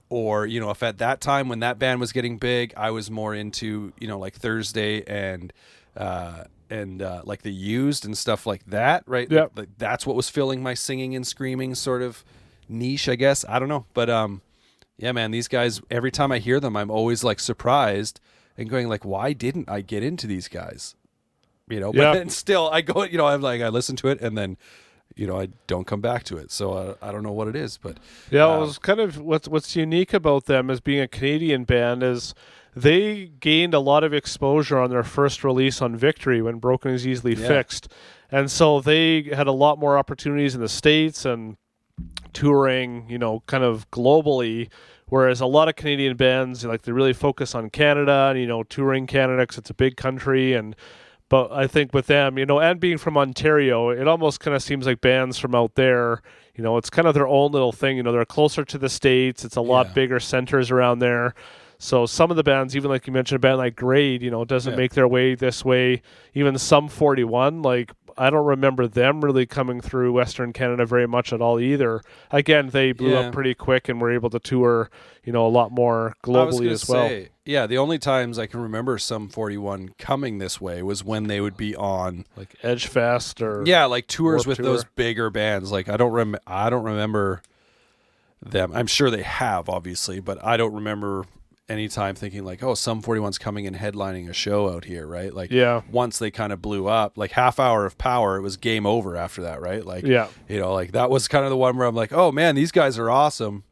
or, if at that time when that band was getting big, I was more into, like Thursday and like the Used and stuff like that, right? Yep. Like that's what was filling my singing and screaming sort of niche, I guess. I don't know. But yeah, man, these guys, every time I hear them, I'm always like surprised and going like, why didn't I get into these guys? But then still I go, I'm like, I listen to it and then, I don't come back to it. So I don't know what it is, but yeah, it was kind of what's unique about them as being a Canadian band is they gained a lot of exposure on their first release on Victory, When Broken Is Easily Fixed. And so they had a lot more opportunities in the States and touring, kind of globally, whereas a lot of Canadian bands, like, they really focus on Canada and, touring Canada because it's a big country. But I think with them, and being from Ontario, it almost kind of seems like bands from out there, it's kind of their own little thing. They're closer to the States. It's a lot bigger centers around there. So some of the bands, even like you mentioned, a band like Grade, doesn't make their way this way. Even Sum 41, like, I don't remember them really coming through Western Canada very much at all either. Again, they blew up pretty quick and were able to tour, a lot more globally as well. Yeah, the only times I can remember Sum 41 coming this way was when they would be on like Edgefest or like tours with those bigger bands. Like I don't remember them. I'm sure they have, obviously, but I don't remember anytime thinking like, oh, Sum 41's coming and headlining a show out here, right? Like, once they kind of blew up, like Half Hour of Power, it was game over after that, right? Like, like that was kind of the one where I'm like, oh man, these guys are awesome.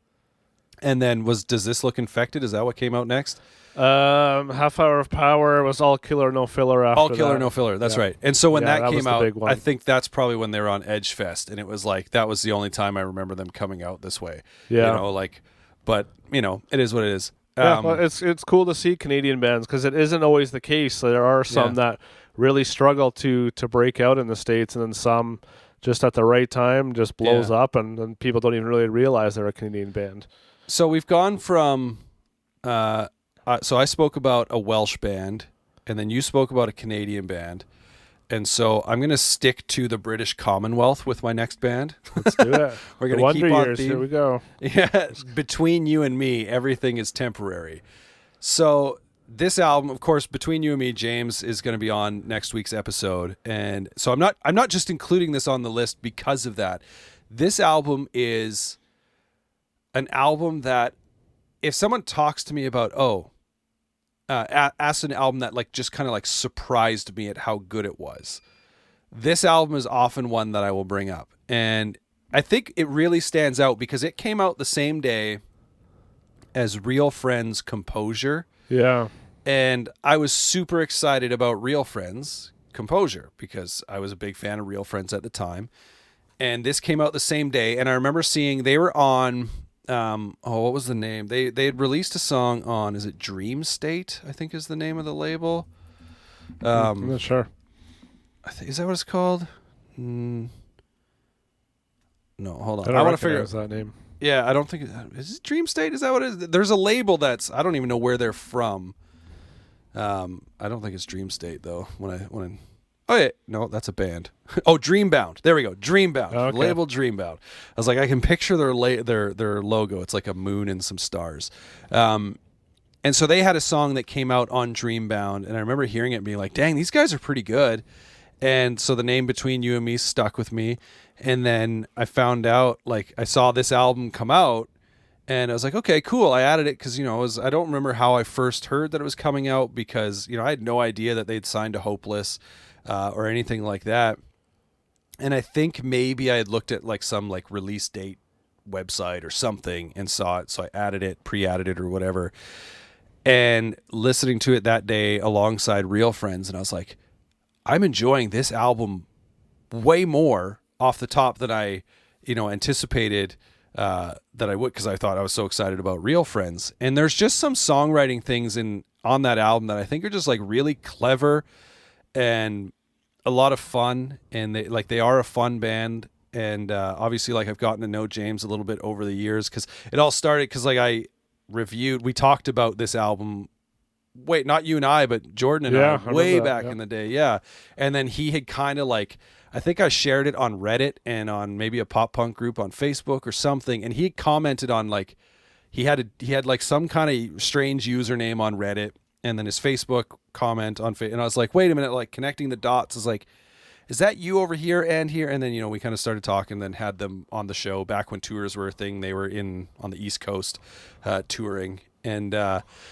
And then Does This Look Infected? Is that what came out next? Half Hour of Power was All Killer No Filler after All Killer No Filler, that's right. And so when that came out, I think that's probably when they were on Edgefest, and it was like, that was the only time I remember them coming out this way. But it is what it is. Well, it's cool to see Canadian bands because it isn't always the case. There are some that really struggle to break out in the States, and then some just at the right time just blows up, and then people don't even really realize they're a Canadian band. So we've gone from, so I spoke about a Welsh band, and then you spoke about a Canadian band. And so I'm going to stick to the British Commonwealth with my next band. Let's do it. We're going to keep on Years. theme. Here we go. Yeah, between you and me, everything is temporary. So this album, of course, Between You and Me, James is going to be on next week's episode. And so I'm not just including this on the list because of that. This album is an album that if someone talks to me about, as an album that like just kind of like surprised me at how good it was, this album is often one that I will bring up. And I think it really stands out because it came out the same day as Real Friends' Composure. Yeah. And I was super excited about Real Friends' Composure because I was a big fan of Real Friends at the time. And this came out the same day. And I remember seeing they were on, what was the name? They had released a song on, is it Dream State, I think is the name of the label. I'm not sure. Is that what it's called? No, hold on. I want to figure out that name. Yeah, I don't think is it Dream State? Is that what it is? There's a label that's I don't even know where they're from. I don't think it's Dream State though. When Oh, yeah. No, that's a band. Oh, Dreambound. There we go. Dreambound. Okay. Label Dreambound. I was like, I can picture their logo. It's like a moon and some stars. And so they had a song that came out on Dreambound, and I remember hearing it and being like, dang, these guys are pretty good. And so the name Between You and Me stuck with me. And then I found out, like, I saw this album come out, and I was like, okay, cool. I added it because, I don't remember how I first heard that it was coming out because, I had no idea that they'd signed to Hopeless or anything like that. And I think maybe I had looked at like some like release date website or something and saw it. So I added it, pre-added it or whatever. And listening to it that day alongside Real Friends, and I was like, I'm enjoying this album way more off the top than I, anticipated that I would, because I thought I was so excited about Real Friends. And there's just some songwriting things on that album that I think are just like really clever and a lot of fun. And they are a fun band. And obviously, like, I've gotten to know James a little bit over the years, because it all started because we talked about this album. Wait, not you and I, but Jordan and I way back in the day. Yeah. And then he had kind of like, I think I shared it on Reddit and on maybe a pop punk group on Facebook or something. And he commented on like, he had like some kind of strange username on Reddit, and then his Facebook comment on and I was like, wait a minute, like connecting the dots is like, is that you over here and here? And then, we kind of started talking, then had them on the show back when tours were a thing. They were on the East Coast touring. And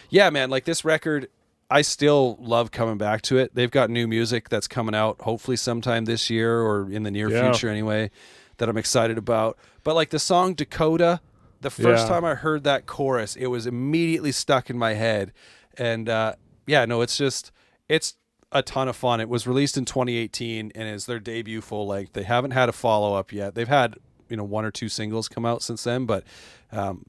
yeah, man, like this record, I still love coming back to it. They've got new music that's coming out hopefully sometime this year or in the near future anyway, that I'm excited about. But like the song Dakota, the first time I heard that chorus, it was immediately stuck in my head. And it's a ton of fun. It was released in 2018 and is their debut full length. They haven't had a follow-up yet. They've had, one or two singles come out since then, but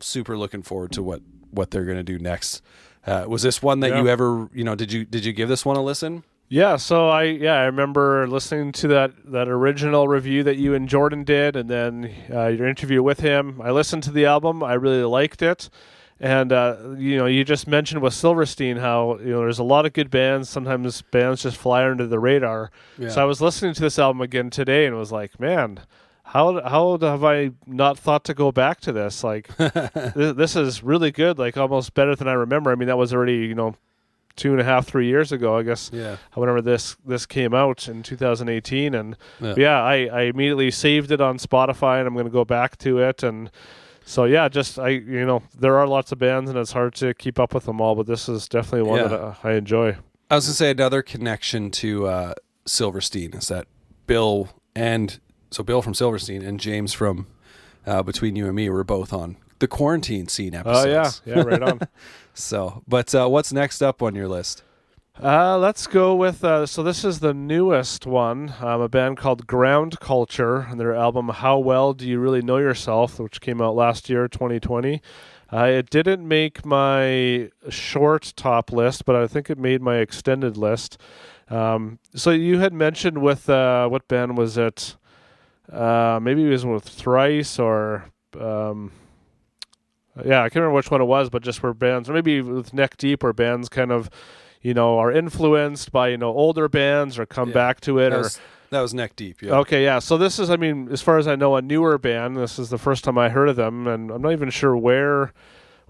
super looking forward to what they're going to do next. Was this one that you ever, did you give this one a listen? Yeah, so I remember listening to that original review that you and Jordan did, and then your interview with him. I listened to the album. I really liked it. And, you just mentioned with Silverstein how, there's a lot of good bands. Sometimes bands just fly under the radar. Yeah. So I was listening to this album again today and was like, man, how have I not thought to go back to this? Like, this is really good, like almost better than I remember. I mean, that was already, 2.5, 3 years ago, I guess. Yeah. Whenever this came out in 2018. And I immediately saved it on Spotify, and I'm going to go back to it. And so, there are lots of bands, and it's hard to keep up with them all, but this is definitely one that I enjoy. I was going to say another connection to Silverstein is that Bill from Silverstein and James from Between You and Me were both on the quarantine scene episodes. Oh, yeah, right on. So, but what's next up on your list? Let's go with, so this is the newest one, a band called Ground Culture, and their album How Well Do You Really Know Yourself, which came out last year, 2020. It didn't make my short top list, but I think it made my extended list. So you had mentioned with, what band was it? Maybe it was with Thrice or... I can't remember which one it was, but just where bands, or maybe with Neck Deep, where bands kind of, are influenced by, older bands or come back to it. That was Neck Deep, yeah. Okay, yeah. So this is, as far as I know, a newer band. This is the first time I heard of them, and I'm not even sure where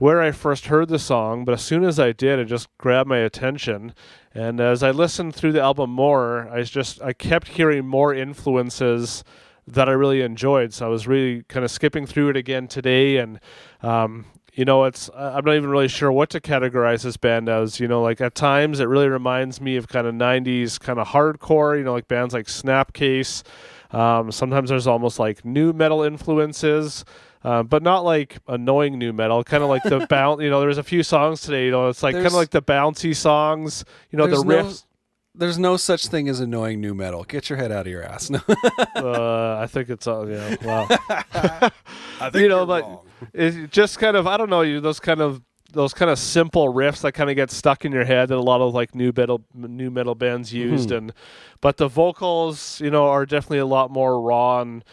I first heard the song, but as soon as I did, it just grabbed my attention. And as I listened through the album more, I kept hearing more influences that I really enjoyed. So I was really kind of skipping through it again today, and I'm not even really sure what to categorize this band as. Like at times it really reminds me of kind of 90s kind of hardcore, like bands like Snapcase. Sometimes there's almost like new metal influences, but not like annoying new metal, kind of like the bounce. There's a few songs today, it's like kind of like the bouncy songs, the riffs. There's no such thing as annoying new metal. Get your head out of your ass. No. I think it's all, wow. I think you're but wrong. It's just kind of, I don't know, those kind of those kind of simple riffs that kind of get stuck in your head that a lot of like new metal bands used, but the vocals, are definitely a lot more raw, and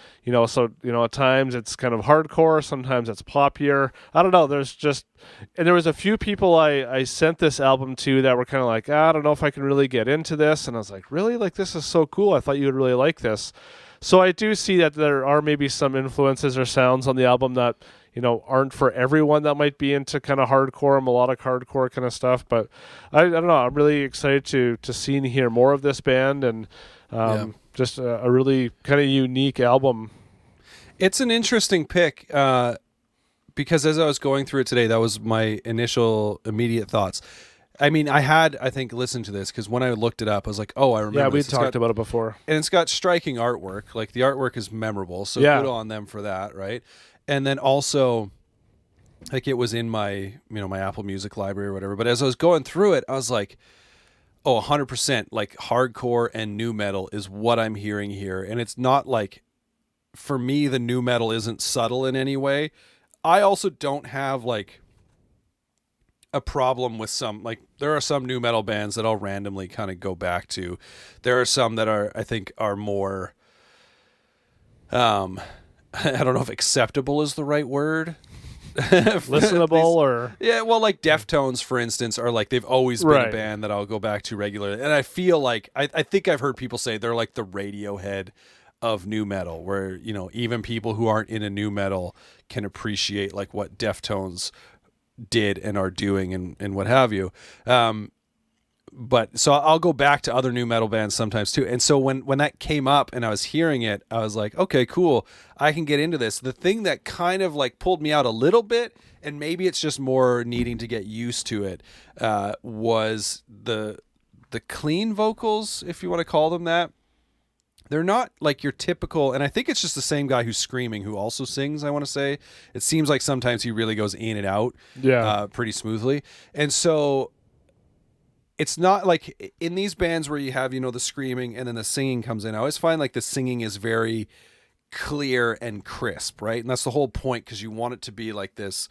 so at times it's kind of hardcore, sometimes it's poppier. I don't know. And there was a few people I sent this album to that were kind of like, I don't know if I can really get into this, and I was like, really, like this is so cool. I thought you would really like this. So I do see that there are maybe some influences or sounds on the album that aren't for everyone that might be into kind of hardcore, melodic hardcore kind of stuff. But I don't know. I'm really excited to see and hear more of this band, and just a really kind of unique album. It's an interesting pick because as I was going through it today, that was my immediate thoughts. I mean, I think, listened to this because when I looked it up, I was like, oh, I remember. Yeah, we talked about it before. And it's got striking artwork. Like, the artwork is memorable, so good on them for that, right? And then also, like, it was in my, my Apple Music library or whatever. But as I was going through it, I was like, oh, 100%, like, hardcore and new metal is what I'm hearing here. And it's not like, for me, the new metal isn't subtle in any way. I also don't have, like, a problem with there are some new metal bands that I'll randomly kind of go back to. There are some that I think are more, I don't know if acceptable is the right word. Listenable or... Yeah, well, like Deftones, for instance, are like, they've always been a band that I'll go back to regularly. And I feel like, I think I've heard people say they're like the Radiohead of new metal, where, even people who aren't into new metal can appreciate like what Deftones did and are doing and what have you. But so I'll go back to other new metal bands sometimes too. And so when that came up and I was hearing it, I was like, okay, cool. I can get into this. The thing that kind of like pulled me out a little bit, and maybe it's just more needing to get used to it, was the clean vocals, if you want to call them that. They're not like your typical, and I think it's just the same guy who's screaming who also sings, I want to say. It seems like sometimes he really goes in and out pretty smoothly. And so it's not like in these bands where you have, the screaming and then the singing comes in. I always find like the singing is very clear and crisp, right? And that's the whole point, because you want it to be like this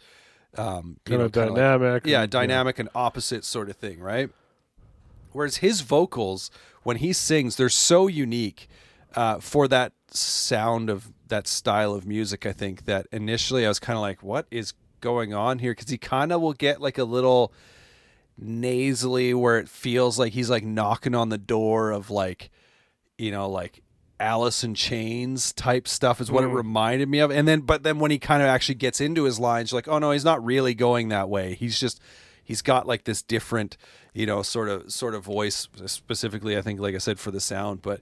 kind of dynamic. Dynamic and opposite sort of thing, right? Whereas his vocals, when he sings, they're so unique for that sound of that style of music, I think, that initially I was kind of like, what is going on here? Because he kind of will get like a little nasally, where it feels like he's like knocking on the door of like, like Alice in Chains type stuff is what it reminded me of. And then, but then when he kind of actually gets into his lines, you're like, oh no, he's not really going that way. He's got like this different, sort of voice, specifically, I think, like I said, for the sound. But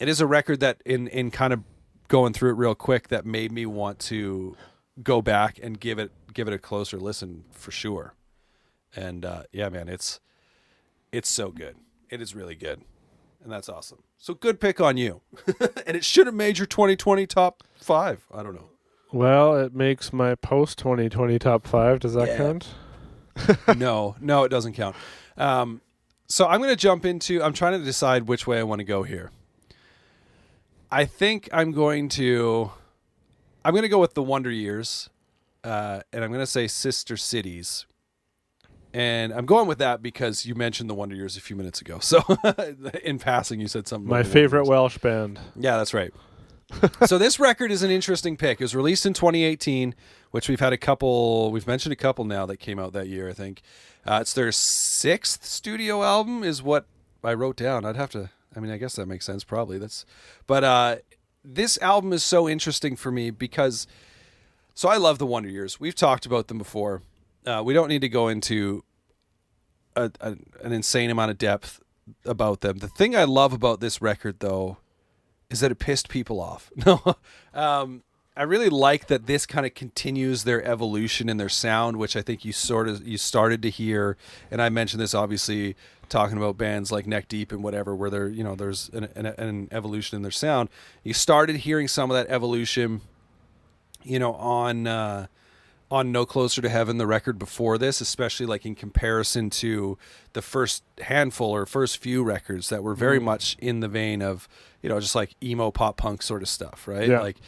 it is a record that in kind of going through it real quick, that made me want to go back and give it a closer listen for sure. And yeah, man, it's so good. It is really good. And that's awesome. So good pick on you. And it should have made your 2020 top 5. I don't know. Well, it makes my post 2020 top 5. Does that count? No, it doesn't count. So I'm going to jump into, I'm trying to decide which way I want to go here. I think I'm going to go with the Wonder Years, and I'm going to say Sister Cities. And I'm going with that because you mentioned the Wonder Years a few minutes ago. So in passing, you said something. My favorite Welsh band. Yeah, that's right. So this record is an interesting pick. It was released in 2018, which we've mentioned a couple now that came out that year, I think. It's their 6th studio album is what I wrote down. I guess that makes sense probably. But this album is so interesting for me because, so I love the Wonder Years. We've talked about them before. We don't need to go into an insane amount of depth about them. The thing I love about this record, though, is that it pissed people off. No, I really like that this kind of continues their evolution in their sound, which I think you started to hear. And I mentioned this obviously talking about bands like Neck Deep and whatever, where there's an evolution in their sound. You started hearing some of that evolution, on No Closer to Heaven, the record before this, especially like in comparison to the first handful or first few records that were very much in the vein of, just like emo pop punk sort of stuff, right? Yeah. Like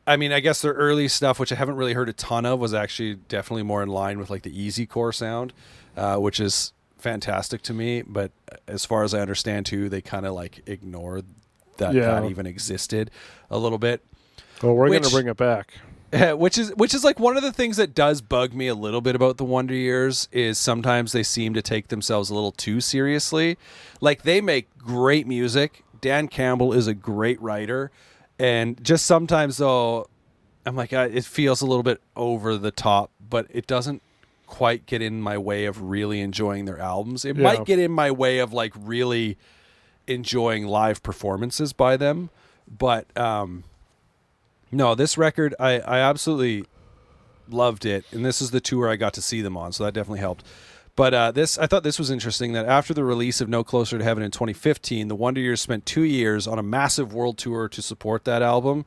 I mean, I guess their early stuff, which I haven't really heard a ton of, was actually definitely more in line with like the easy core sound, which is fantastic to me. But as far as I understand too, they kind of like ignored that even existed a little bit. Well, we're going to bring it back. Which is like one of the things that does bug me a little bit about the Wonder Years is sometimes they seem to take themselves a little too seriously. Like they make great music. Dan Campbell is a great writer, and just sometimes though, I'm like it feels a little bit over the top, but it doesn't quite get in my way of really enjoying their albums. It might get in my way of like really enjoying live performances by them, but no, this record, I absolutely loved it, and this is the tour I got to see them on, so that definitely helped. But I thought this was interesting, that after the release of No Closer to Heaven in 2015, the Wonder Years spent 2 years on a massive world tour to support that album.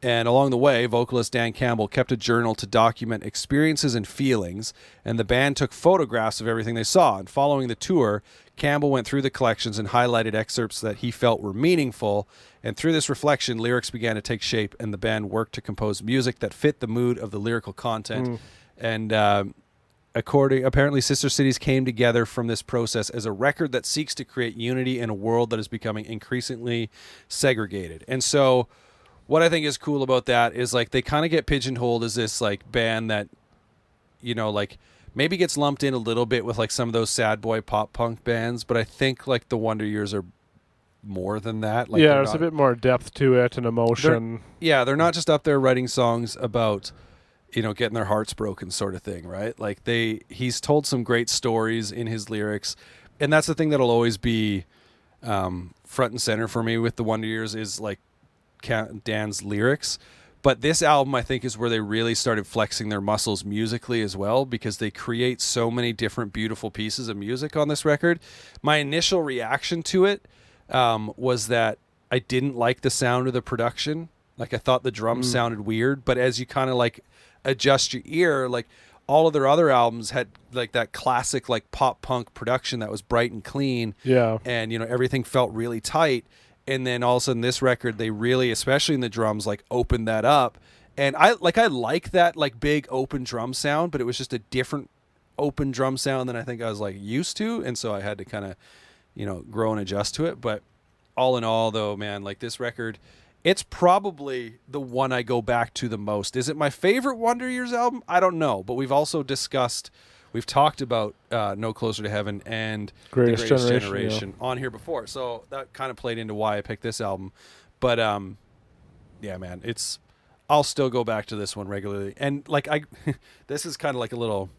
And along the way, vocalist Dan Campbell kept a journal to document experiences and feelings, and the band took photographs of everything they saw. And following the tour, Campbell went through the collections and highlighted excerpts that he felt were meaningful. And through this reflection, lyrics began to take shape, and the band worked to compose music that fit the mood of the lyrical content. And apparently, Sister Cities came together from this process as a record that seeks to create unity in a world that is becoming increasingly segregated. And so what I think is cool about that is like they kind of get pigeonholed as this like band that, you know, like maybe gets lumped in a little bit with like some of those sad boy pop punk bands, but I think like the Wonder Years are more than that. Like, there's a bit more depth to it and emotion. They're not just up there writing songs about, you know, getting their hearts broken sort of thing, right? Like he's told some great stories in his lyrics, and that's the thing that'll always be front and center for me with the Wonder Years is like Dan's lyrics. But this album, I think, is where they really started flexing their muscles musically as well, because they create so many different beautiful pieces of music on this record. My initial reaction to it was that I didn't like the sound of the production. Like I thought the drums sounded weird, but as you kind of like adjust your ear, like all of their other albums had like that classic like pop punk production that was bright and clean. Yeah. And, you know, everything felt really tight. And then all of a sudden this record, they really, especially in the drums, like opened that up. And I like that like big open drum sound, but it was just a different open drum sound than I think I was like used to. And so I had to kind of, you know, grow and adjust to it. But all in all though, man, like this record, it's probably the one I go back to the most. Is it my favorite Wonder Years album? I don't know. But we've talked about No Closer to Heaven and Greatest The Greatest Generation on here before. So that kind of played into why I picked this album. But yeah, man, I'll still go back to this one regularly. And like this is kind of like a little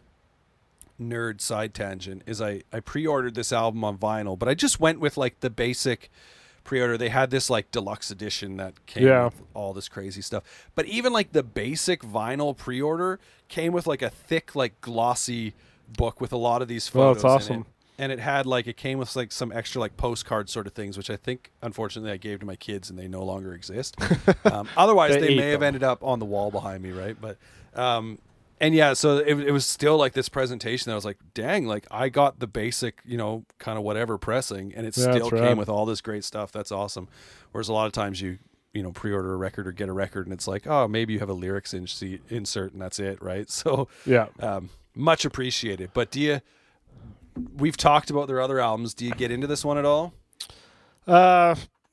nerd side tangent, is I pre-ordered this album on vinyl, but I just went with like the basic pre-order. They had this like deluxe edition that came with all this crazy stuff, but even like the basic vinyl pre-order came with like a thick like glossy book with a lot of these photos. That's awesome. in it. And it came with like some extra like postcard sort of things, which I think unfortunately I gave to my kids and they no longer exist. Otherwise they may have ended up on the wall behind me, right? But and yeah, so it was still like this presentation that I was like, dang, like I got the basic, you know, kind of whatever pressing, and it still came with all this great stuff. That's awesome. Whereas a lot of times you know, pre-order a record or get a record and it's like, oh, maybe you have a lyrics insert and that's it, right? So yeah, much appreciated. But we've talked about their other albums. Do you get into this one at all?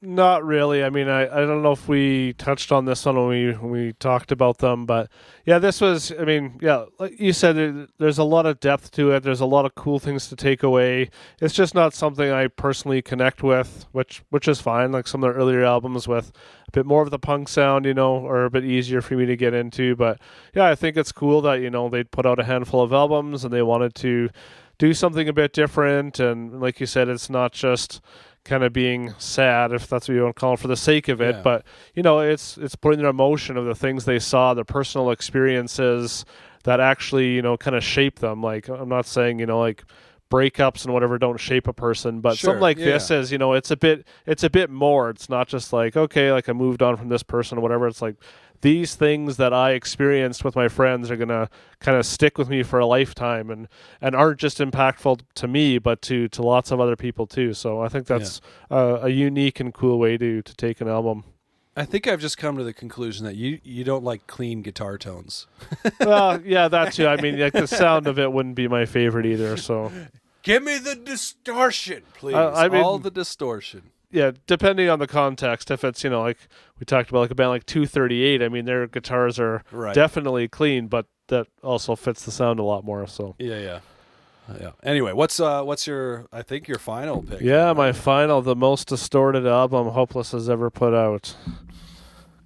Not really. I mean, I don't know if we touched on this one when we talked about them, but yeah, this was, I mean, yeah, like you said, there's a lot of depth to it. There's a lot of cool things to take away. It's just not something I personally connect with, which is fine. Like some of their earlier albums with a bit more of the punk sound, you know, are a bit easier for me to get into. But yeah, I think it's cool that, you know, they'd put out a handful of albums and they wanted to do something a bit different. And like you said, it's not just kind of being sad, if that's what you want to call it, for the sake of it, but you know, it's putting their emotion of the things they saw, their personal experiences that actually, you know, kind of shape them. Like I'm not saying, you know, like breakups and whatever don't shape a person, but something like this is, you know, it's a bit more. It's not just like, okay, like I moved on from this person or whatever. It's like these things that I experienced with my friends are going to kind of stick with me for a lifetime and aren't just impactful to me, but to lots of other people too. So I think that's a unique and cool way to take an album. I think I've just come to the conclusion that you don't like clean guitar tones. Well, yeah, that too. I mean, like the sound of it wouldn't be my favorite either. So, Give me the distortion, please. I mean, all the distortion. yeah, depending on the context, if it's like we talked about, like a band like 238, I mean, their guitars are definitely clean, but that also fits the sound a lot more. So yeah. Anyway, what's your I think your final pick? Yeah, my final, the most distorted album Hopeless has ever put out.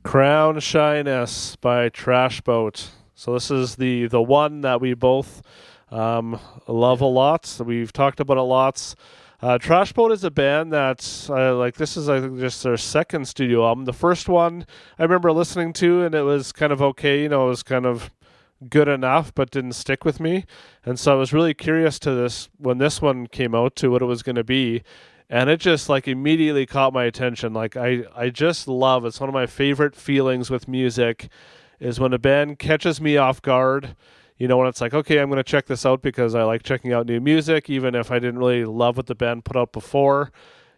Crown Shyness by Trashbot. So this is the one that we both love a lot. We've talked about it lots. Trashbot is a band that like. This is, I think, just their second studio album. The first one I remember listening to, and it was kind of okay. It was kind of good enough, but didn't stick with me. And so I was really curious to this when this one came out, to what it was going to be. And it just like immediately caught my attention. Like I just love, it's one of my favorite feelings with music, is when a band catches me off guard. When it's like, okay, I'm going to check this out because I like checking out new music, even if I didn't really love what the band put out before.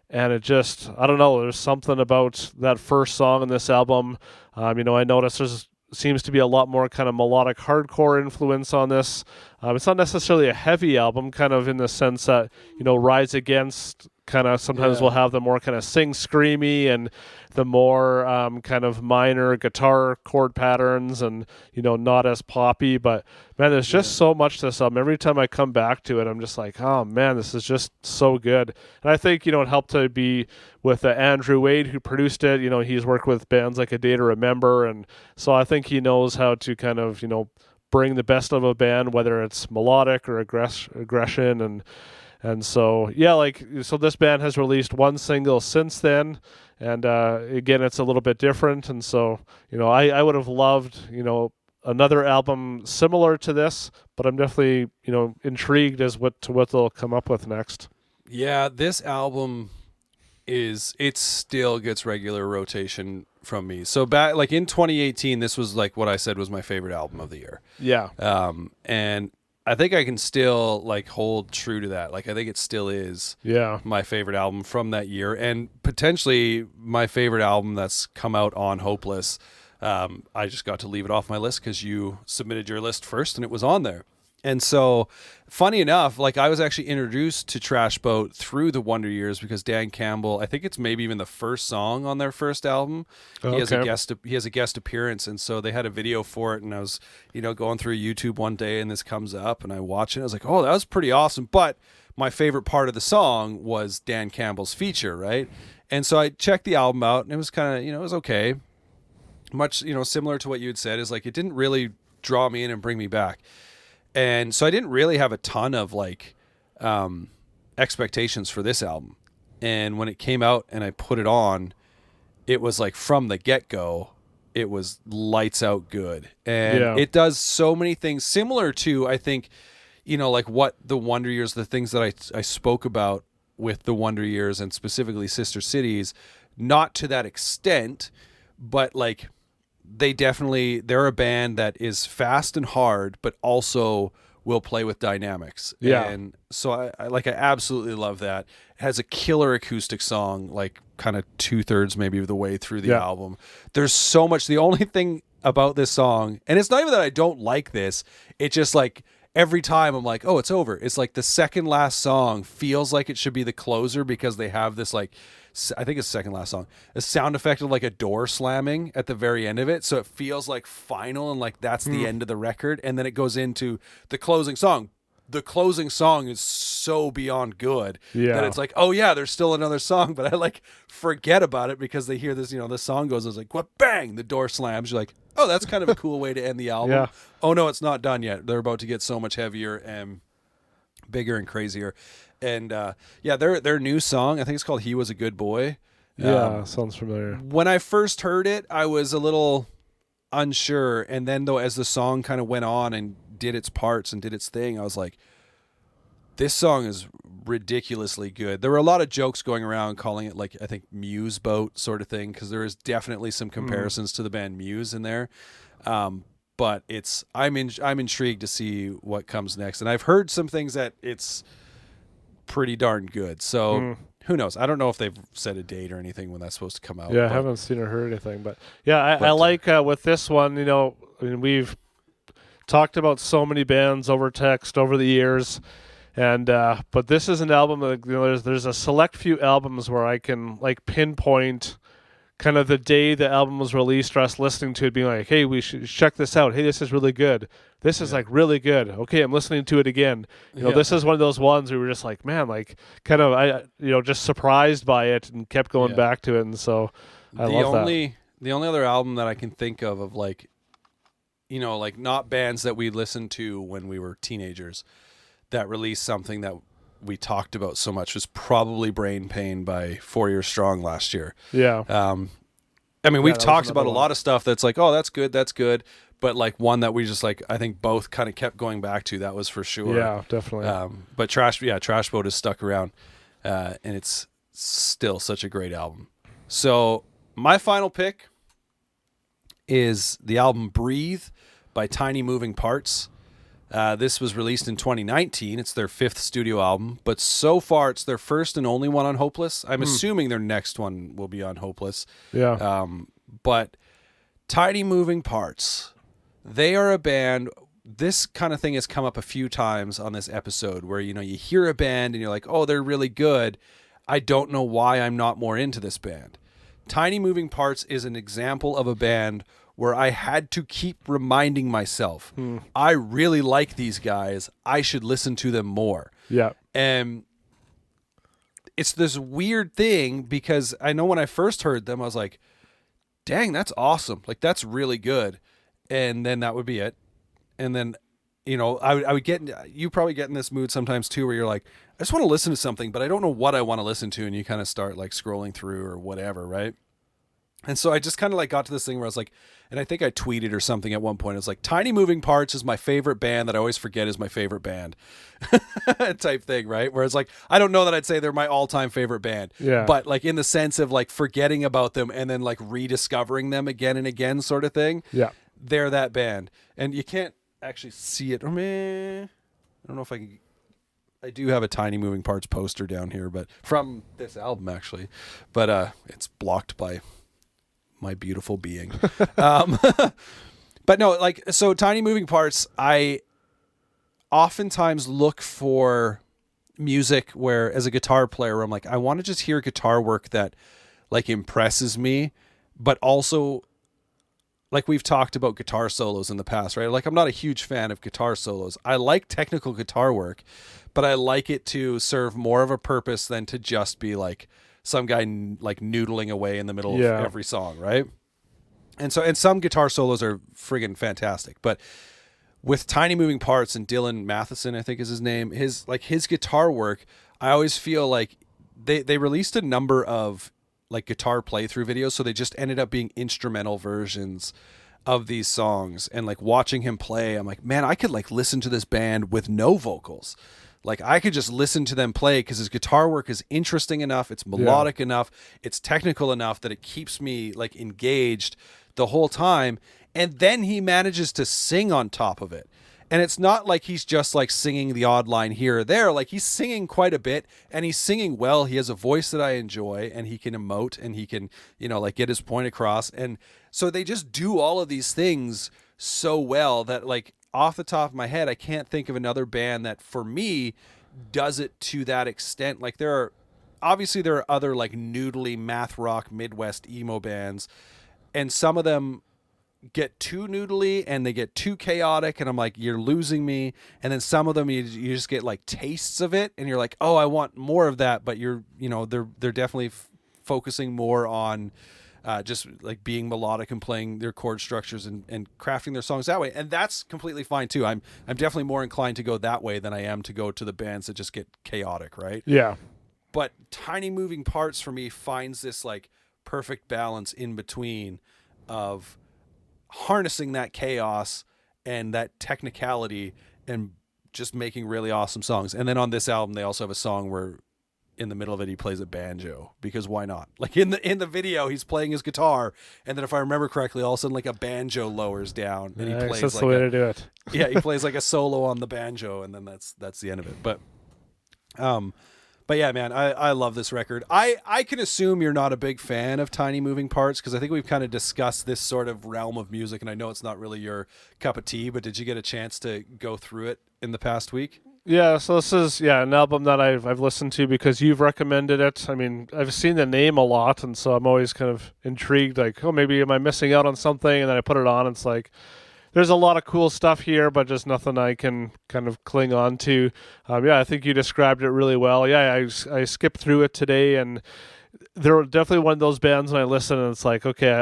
And it just, I don't know, there's something about that first song in this album. I noticed there's seems to be a lot more kind of melodic hardcore influence on this. It's not necessarily a heavy album, kind of in the sense that, Rise Against kind of sometimes will have the more kind of sing screamy and the more kind of minor guitar chord patterns and, not as poppy. But man, there's just so much to this album. Every time I come back to it, I'm just like, oh man, this is just so good. And I think, it helped to be with Andrew Wade, who produced it. He's worked with bands like A Day to Remember. And so I think he knows how to kind of, bring the best of a band, whether it's melodic or aggression. And so, so this band has released one single since then. And again, it's a little bit different. And so, I would have loved, another album similar to this, but I'm definitely, intrigued as to what they'll come up with next. Yeah, this album it still gets regular rotation from me. So back like in 2018, this was like what I said was my favorite album of the year. Yeah. And I think I can still like hold true to that. Like I think it still is my favorite album from that year, and potentially my favorite album that's come out on Hopeless. I just got to leave it off my list because you submitted your list first and it was on there. And so, funny enough, like I was actually introduced to Trashbot through the Wonder Years because Dan Campbell, I think it's maybe even the first song on their first album. He has a guest appearance, and so they had a video for it. And I was, going through YouTube one day, and this comes up, and I watch it. I was like, oh, that was pretty awesome. But my favorite part of the song was Dan Campbell's feature, right? And so I checked the album out, and it was kind of, it was okay. Much, similar to what you had said, is like it didn't really draw me in and bring me back. And so I didn't really have a ton of like expectations for this album. And when it came out and I put it on, it was like from the get-go, it was lights out good. And it does so many things similar to, I think, like what the Wonder Years, the things that I spoke about with the Wonder Years and specifically Sister Cities, not to that extent, but like they're a band that is fast and hard, but also will play with dynamics. Yeah. And so I absolutely love that. It has a killer acoustic song, like kind of 2/3 maybe of the way through the album. There's so much. The only thing about this song, and it's not even that I don't like this, it's just like every time I'm like, oh, it's over. It's like the second last song feels like it should be the closer because they have this like, I think it's the second last song, a sound effect of like a door slamming at the very end of it. So it feels like final and like that's the end of the record. And then it goes into the closing song. The closing song is so beyond good that it's like, oh yeah, there's still another song, but I like forget about it because they hear this, the song goes, it's like, what, bang, the door slams. You're like, oh, that's kind of a cool way to end the album. Yeah. Oh no, it's not done yet. They're about to get so much heavier and bigger and crazier. And their new song, I think it's called He Was a Good Boy. Sounds familiar. When I first heard it, I was a little unsure. And then though, as the song kind of went on and did its parts and did its thing, I was like, this song is ridiculously good. There were a lot of jokes going around calling it like, I think Muse Boat sort of thing, because there is definitely some comparisons to the band Muse in there. But I'm intrigued to see what comes next. And I've heard some things that it's pretty darn good. So who knows? I don't know if they've set a date or anything when that's supposed to come out. Yeah, I haven't seen or heard anything, but yeah, I like with this one. I mean, we've talked about so many bands over text over the years, and but this is an album that there's a select few albums where I can like pinpoint kind of the day the album was released, or us listening to it, being like, hey, we should check this out. Hey, this is really good. This is like really good. Okay, I'm listening to it again. This is one of those ones we were just like, man, like kind of, just surprised by it and kept going back to it. And so I love that. The only other album that I can think of like, like not bands that we listened to when we were teenagers that released something that we talked about so much was probably Brain Pain by 4 Years Strong last year. Yeah. I mean, we've talked about a lot of stuff that's like, oh, that's good. But like one that we just like, I think both kind of kept going back to, that was for sure. Yeah, definitely. But Trashbot has stuck around, and it's still such a great album. So my final pick is the album Breathe by Tiny Moving Parts. This was released in 2019. It's their 5th studio album, but so far it's their first and only one on Hopeless. I'm assuming their next one will be on Hopeless. Yeah. But Tiny Moving Parts, they are a band. This kind of thing has come up a few times on this episode where, you hear a band and you're like, oh, they're really good. I don't know why I'm not more into this band. Tiny Moving Parts is an example of a band where I had to keep reminding myself, I really like these guys. I should listen to them more. Yeah. And it's this weird thing because I know when I first heard them, I was like, dang, that's awesome. Like, that's really good. And then that would be it. And then, I would you probably get in this mood sometimes too, where you're like, I just want to listen to something, but I don't know what I want to listen to. And you kind of start like scrolling through or whatever, right? And so I just kind of like got to this thing where I was like, and I think I tweeted or something at one point. It's like, Tiny Moving Parts is my favorite band that I always forget is my favorite band type thing, right? Where it's like, I don't know that I'd say they're my all-time favorite band, but like in the sense of like forgetting about them and then like rediscovering them again and again sort of thing. Yeah. They're that band. And you can't actually see it. I don't know if I do have a Tiny Moving Parts poster down here, but from this album actually, but it's blocked by my beautiful being. But no, like, so Tiny Moving Parts, I oftentimes look for music where, as a guitar player, where I'm like, I want to just hear guitar work that like impresses me, but also like we've talked about guitar solos in the past, right? Like, I'm not a huge fan of guitar solos. I like technical guitar work, but I like it to serve more of a purpose than to just be like some guy like noodling away in the middle of every song, right? And some guitar solos are friggin' fantastic, but with Tiny Moving Parts and Dylan Matheson, I think is his name, his guitar work, I always feel like they released a number of like guitar playthrough videos, so they just ended up being instrumental versions of these songs. And like watching him play, I'm like, man, I could like listen to this band with no vocals. Like, I could just listen to them play because his guitar work is interesting enough, it's melodic enough, it's technical enough that it keeps me like engaged the whole time. And then he manages to sing on top of it. And it's not like he's just like singing the odd line here or there. Like, he's singing quite a bit, and he's singing well. He has a voice that I enjoy, and he can emote, and he can, like get his point across. And so they just do all of these things so well that, like, off the top of my head, I can't think of another band that for me does it to that extent. Like, there are other like noodly math rock Midwest emo bands, and some of them get too noodly and they get too chaotic, and I'm like, you're losing me. And then some of them you just get like tastes of it, and you're like, oh, I want more of that. But they're definitely focusing more on just like being melodic and playing their chord structures and crafting their songs that way. And that's completely fine too. I'm definitely more inclined to go that way than I am to go to the bands that just get chaotic, right? Yeah. But Tiny Moving Parts for me finds this like perfect balance in between of harnessing that chaos and that technicality and just making really awesome songs. And then on this album, they also have a song where in the middle of it, he plays a banjo, because why not? Like in the video, he's playing his guitar, and then if I remember correctly, all of a sudden like a banjo lowers down and he plays that's like the way to do it. Yeah, he plays like a solo on the banjo, and then that's the end of it. But But yeah, man, I love this record. I can assume you're not a big fan of Tiny Moving Parts because I think we've kind of discussed this sort of realm of music, and I know it's not really your cup of tea, but did you get a chance to go through it in the past week? Yeah, so this is an album that I've listened to because you've recommended it. I mean, I've seen the name a lot, and so I'm always kind of intrigued, like, oh, maybe am I missing out on something? And then I put it on, and it's like, there's a lot of cool stuff here, but just nothing I can kind of cling on to. I think you described it really well. Yeah, I skipped through it today, and they're definitely one of those bands when I listen, and it's like, okay,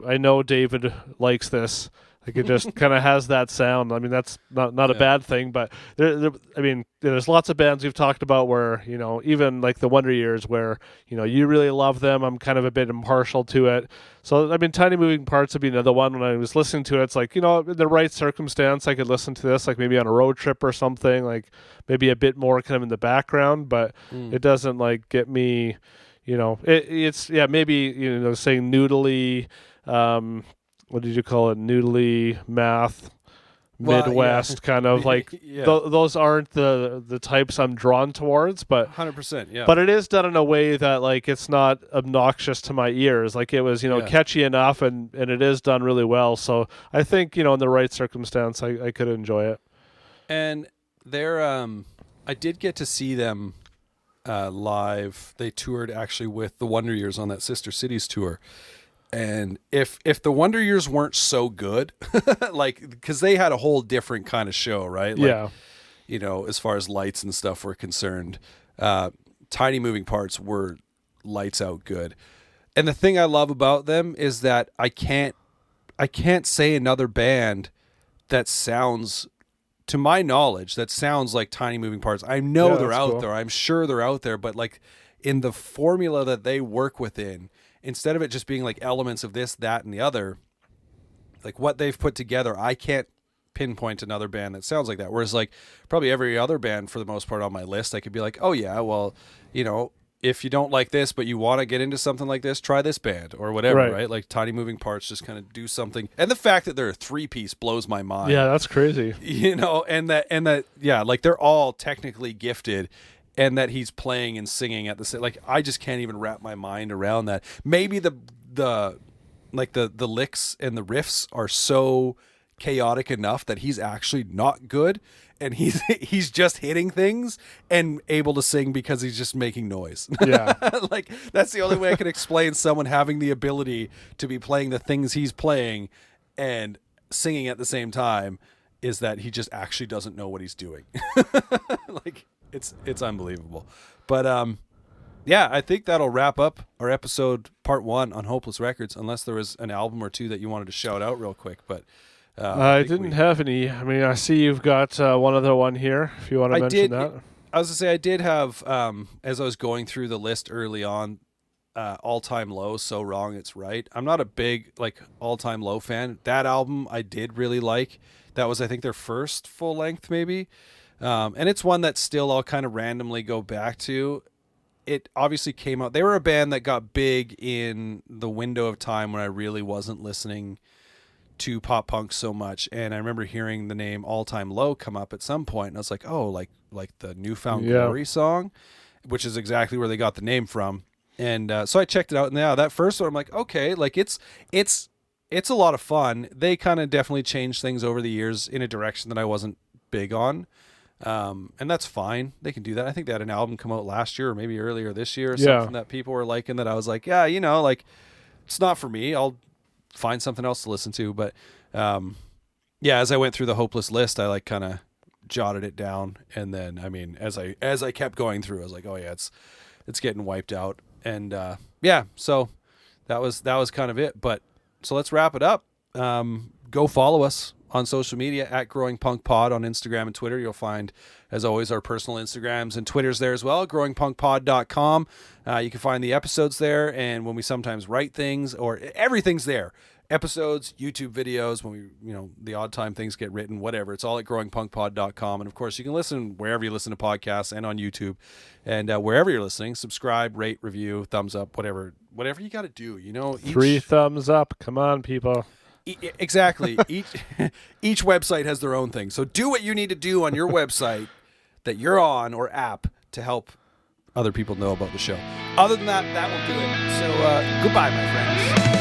I know David likes this. Like it just kind of has that sound. I mean, that's not a bad thing, but there's lots of bands we've talked about where, even like the Wonder Years where, you really love them. I'm kind of a bit impartial to it. So, I mean, Tiny Moving Parts would be another one. When I was listening to it, it's like, in the right circumstance, I could listen to this, like maybe on a road trip or something, like maybe a bit more kind of in the background, but it doesn't like get me, it's maybe, saying noodly, what did you call it? Noodly math, Midwest kind of like those aren't the types I'm drawn towards, but 100%, yeah. But it is done in a way that like it's not obnoxious to my ears. Like it was, catchy enough, and it is done really well. So I think in the right circumstance, I could enjoy it. And they're I did get to see them live. They toured actually with the Wonder Years on that Sister Cities tour. And if the Wonder Years weren't so good, like, because they had a whole different kind of show, right? Like, as far as lights and stuff were concerned, Tiny Moving Parts were lights out good. And the thing I love about them is that I can't say another band that sounds, to my knowledge, that sounds like Tiny Moving Parts. I know they're out there. I'm sure they're out there, but like in the formula that they work within, instead of it just being like elements of this, that, and the other, like what they've put together, I can't pinpoint another band that sounds like that. Whereas like probably every other band for the most part on my list, I could be like, oh yeah, well, if you don't like this, but you want to get into something like this, try this band or whatever, right? Like Tiny Moving Parts just kind of do something. And the fact that they're a 3-piece blows my mind. Yeah, that's crazy. And that, yeah, like they're all technically gifted. And that he's playing and singing at the same, like I just can't even wrap my mind around that. Maybe the licks and the riffs are so chaotic enough that he's actually not good, and he's just hitting things and able to sing because he's just making noise. Yeah, like that's the only way I can explain someone having the ability to be playing the things he's playing and singing at the same time is that he just actually doesn't know what he's doing. Like. It's unbelievable. But I think that'll wrap up our episode part 1 on Hopeless Records, unless there was an album or two that you wanted to shout out real quick. But I didn't have any. I mean, I see you've got one other one here, if you want to mention that. I was going to say I did have, as I was going through the list early on, All Time Low, So Wrong It's Right. I'm not a big like All Time Low fan. That album I did really like. That was, I think, their first full length maybe. And it's one that still I'll kind of randomly go back to. It obviously came out. They were a band that got big in the window of time when I really wasn't listening to pop punk so much. And I remember hearing the name All Time Low come up at some point, and I was like, oh, like the Newfound Glory song, which is exactly where they got the name from. And so I checked it out, and that first one, I'm like, okay, like it's a lot of fun. They kind of definitely changed things over the years in a direction that I wasn't big on. And that's fine. They can do that. I think they had an album come out last year or maybe earlier this year or something that people were liking that I was like, yeah, like it's not for me. I'll find something else to listen to. But, as I went through the Hopeless list, I like kind of jotted it down. And then, I mean, as I kept going through, I was like, oh yeah, it's getting wiped out. And, so that was kind of it. But so let's wrap it up. Go follow us on social media at Growing Punk Pod on Instagram and Twitter. You'll find, as always, our personal Instagrams and Twitters there as well, growingpunkpod.com. You can find the episodes there, and when we sometimes write things, or everything's there. Episodes, YouTube videos, when we, the odd time things get written, whatever. It's all at growingpunkpod.com. And of course, you can listen wherever you listen to podcasts and on YouTube. And wherever you're listening, subscribe, rate, review, thumbs up, whatever you got to do. 3 thumbs up. Come on, people. Exactly. Each website has their own thing. So do what you need to do on your website that you're on or app to help other people know about the show. Other than that, that will do it. So goodbye, my friends.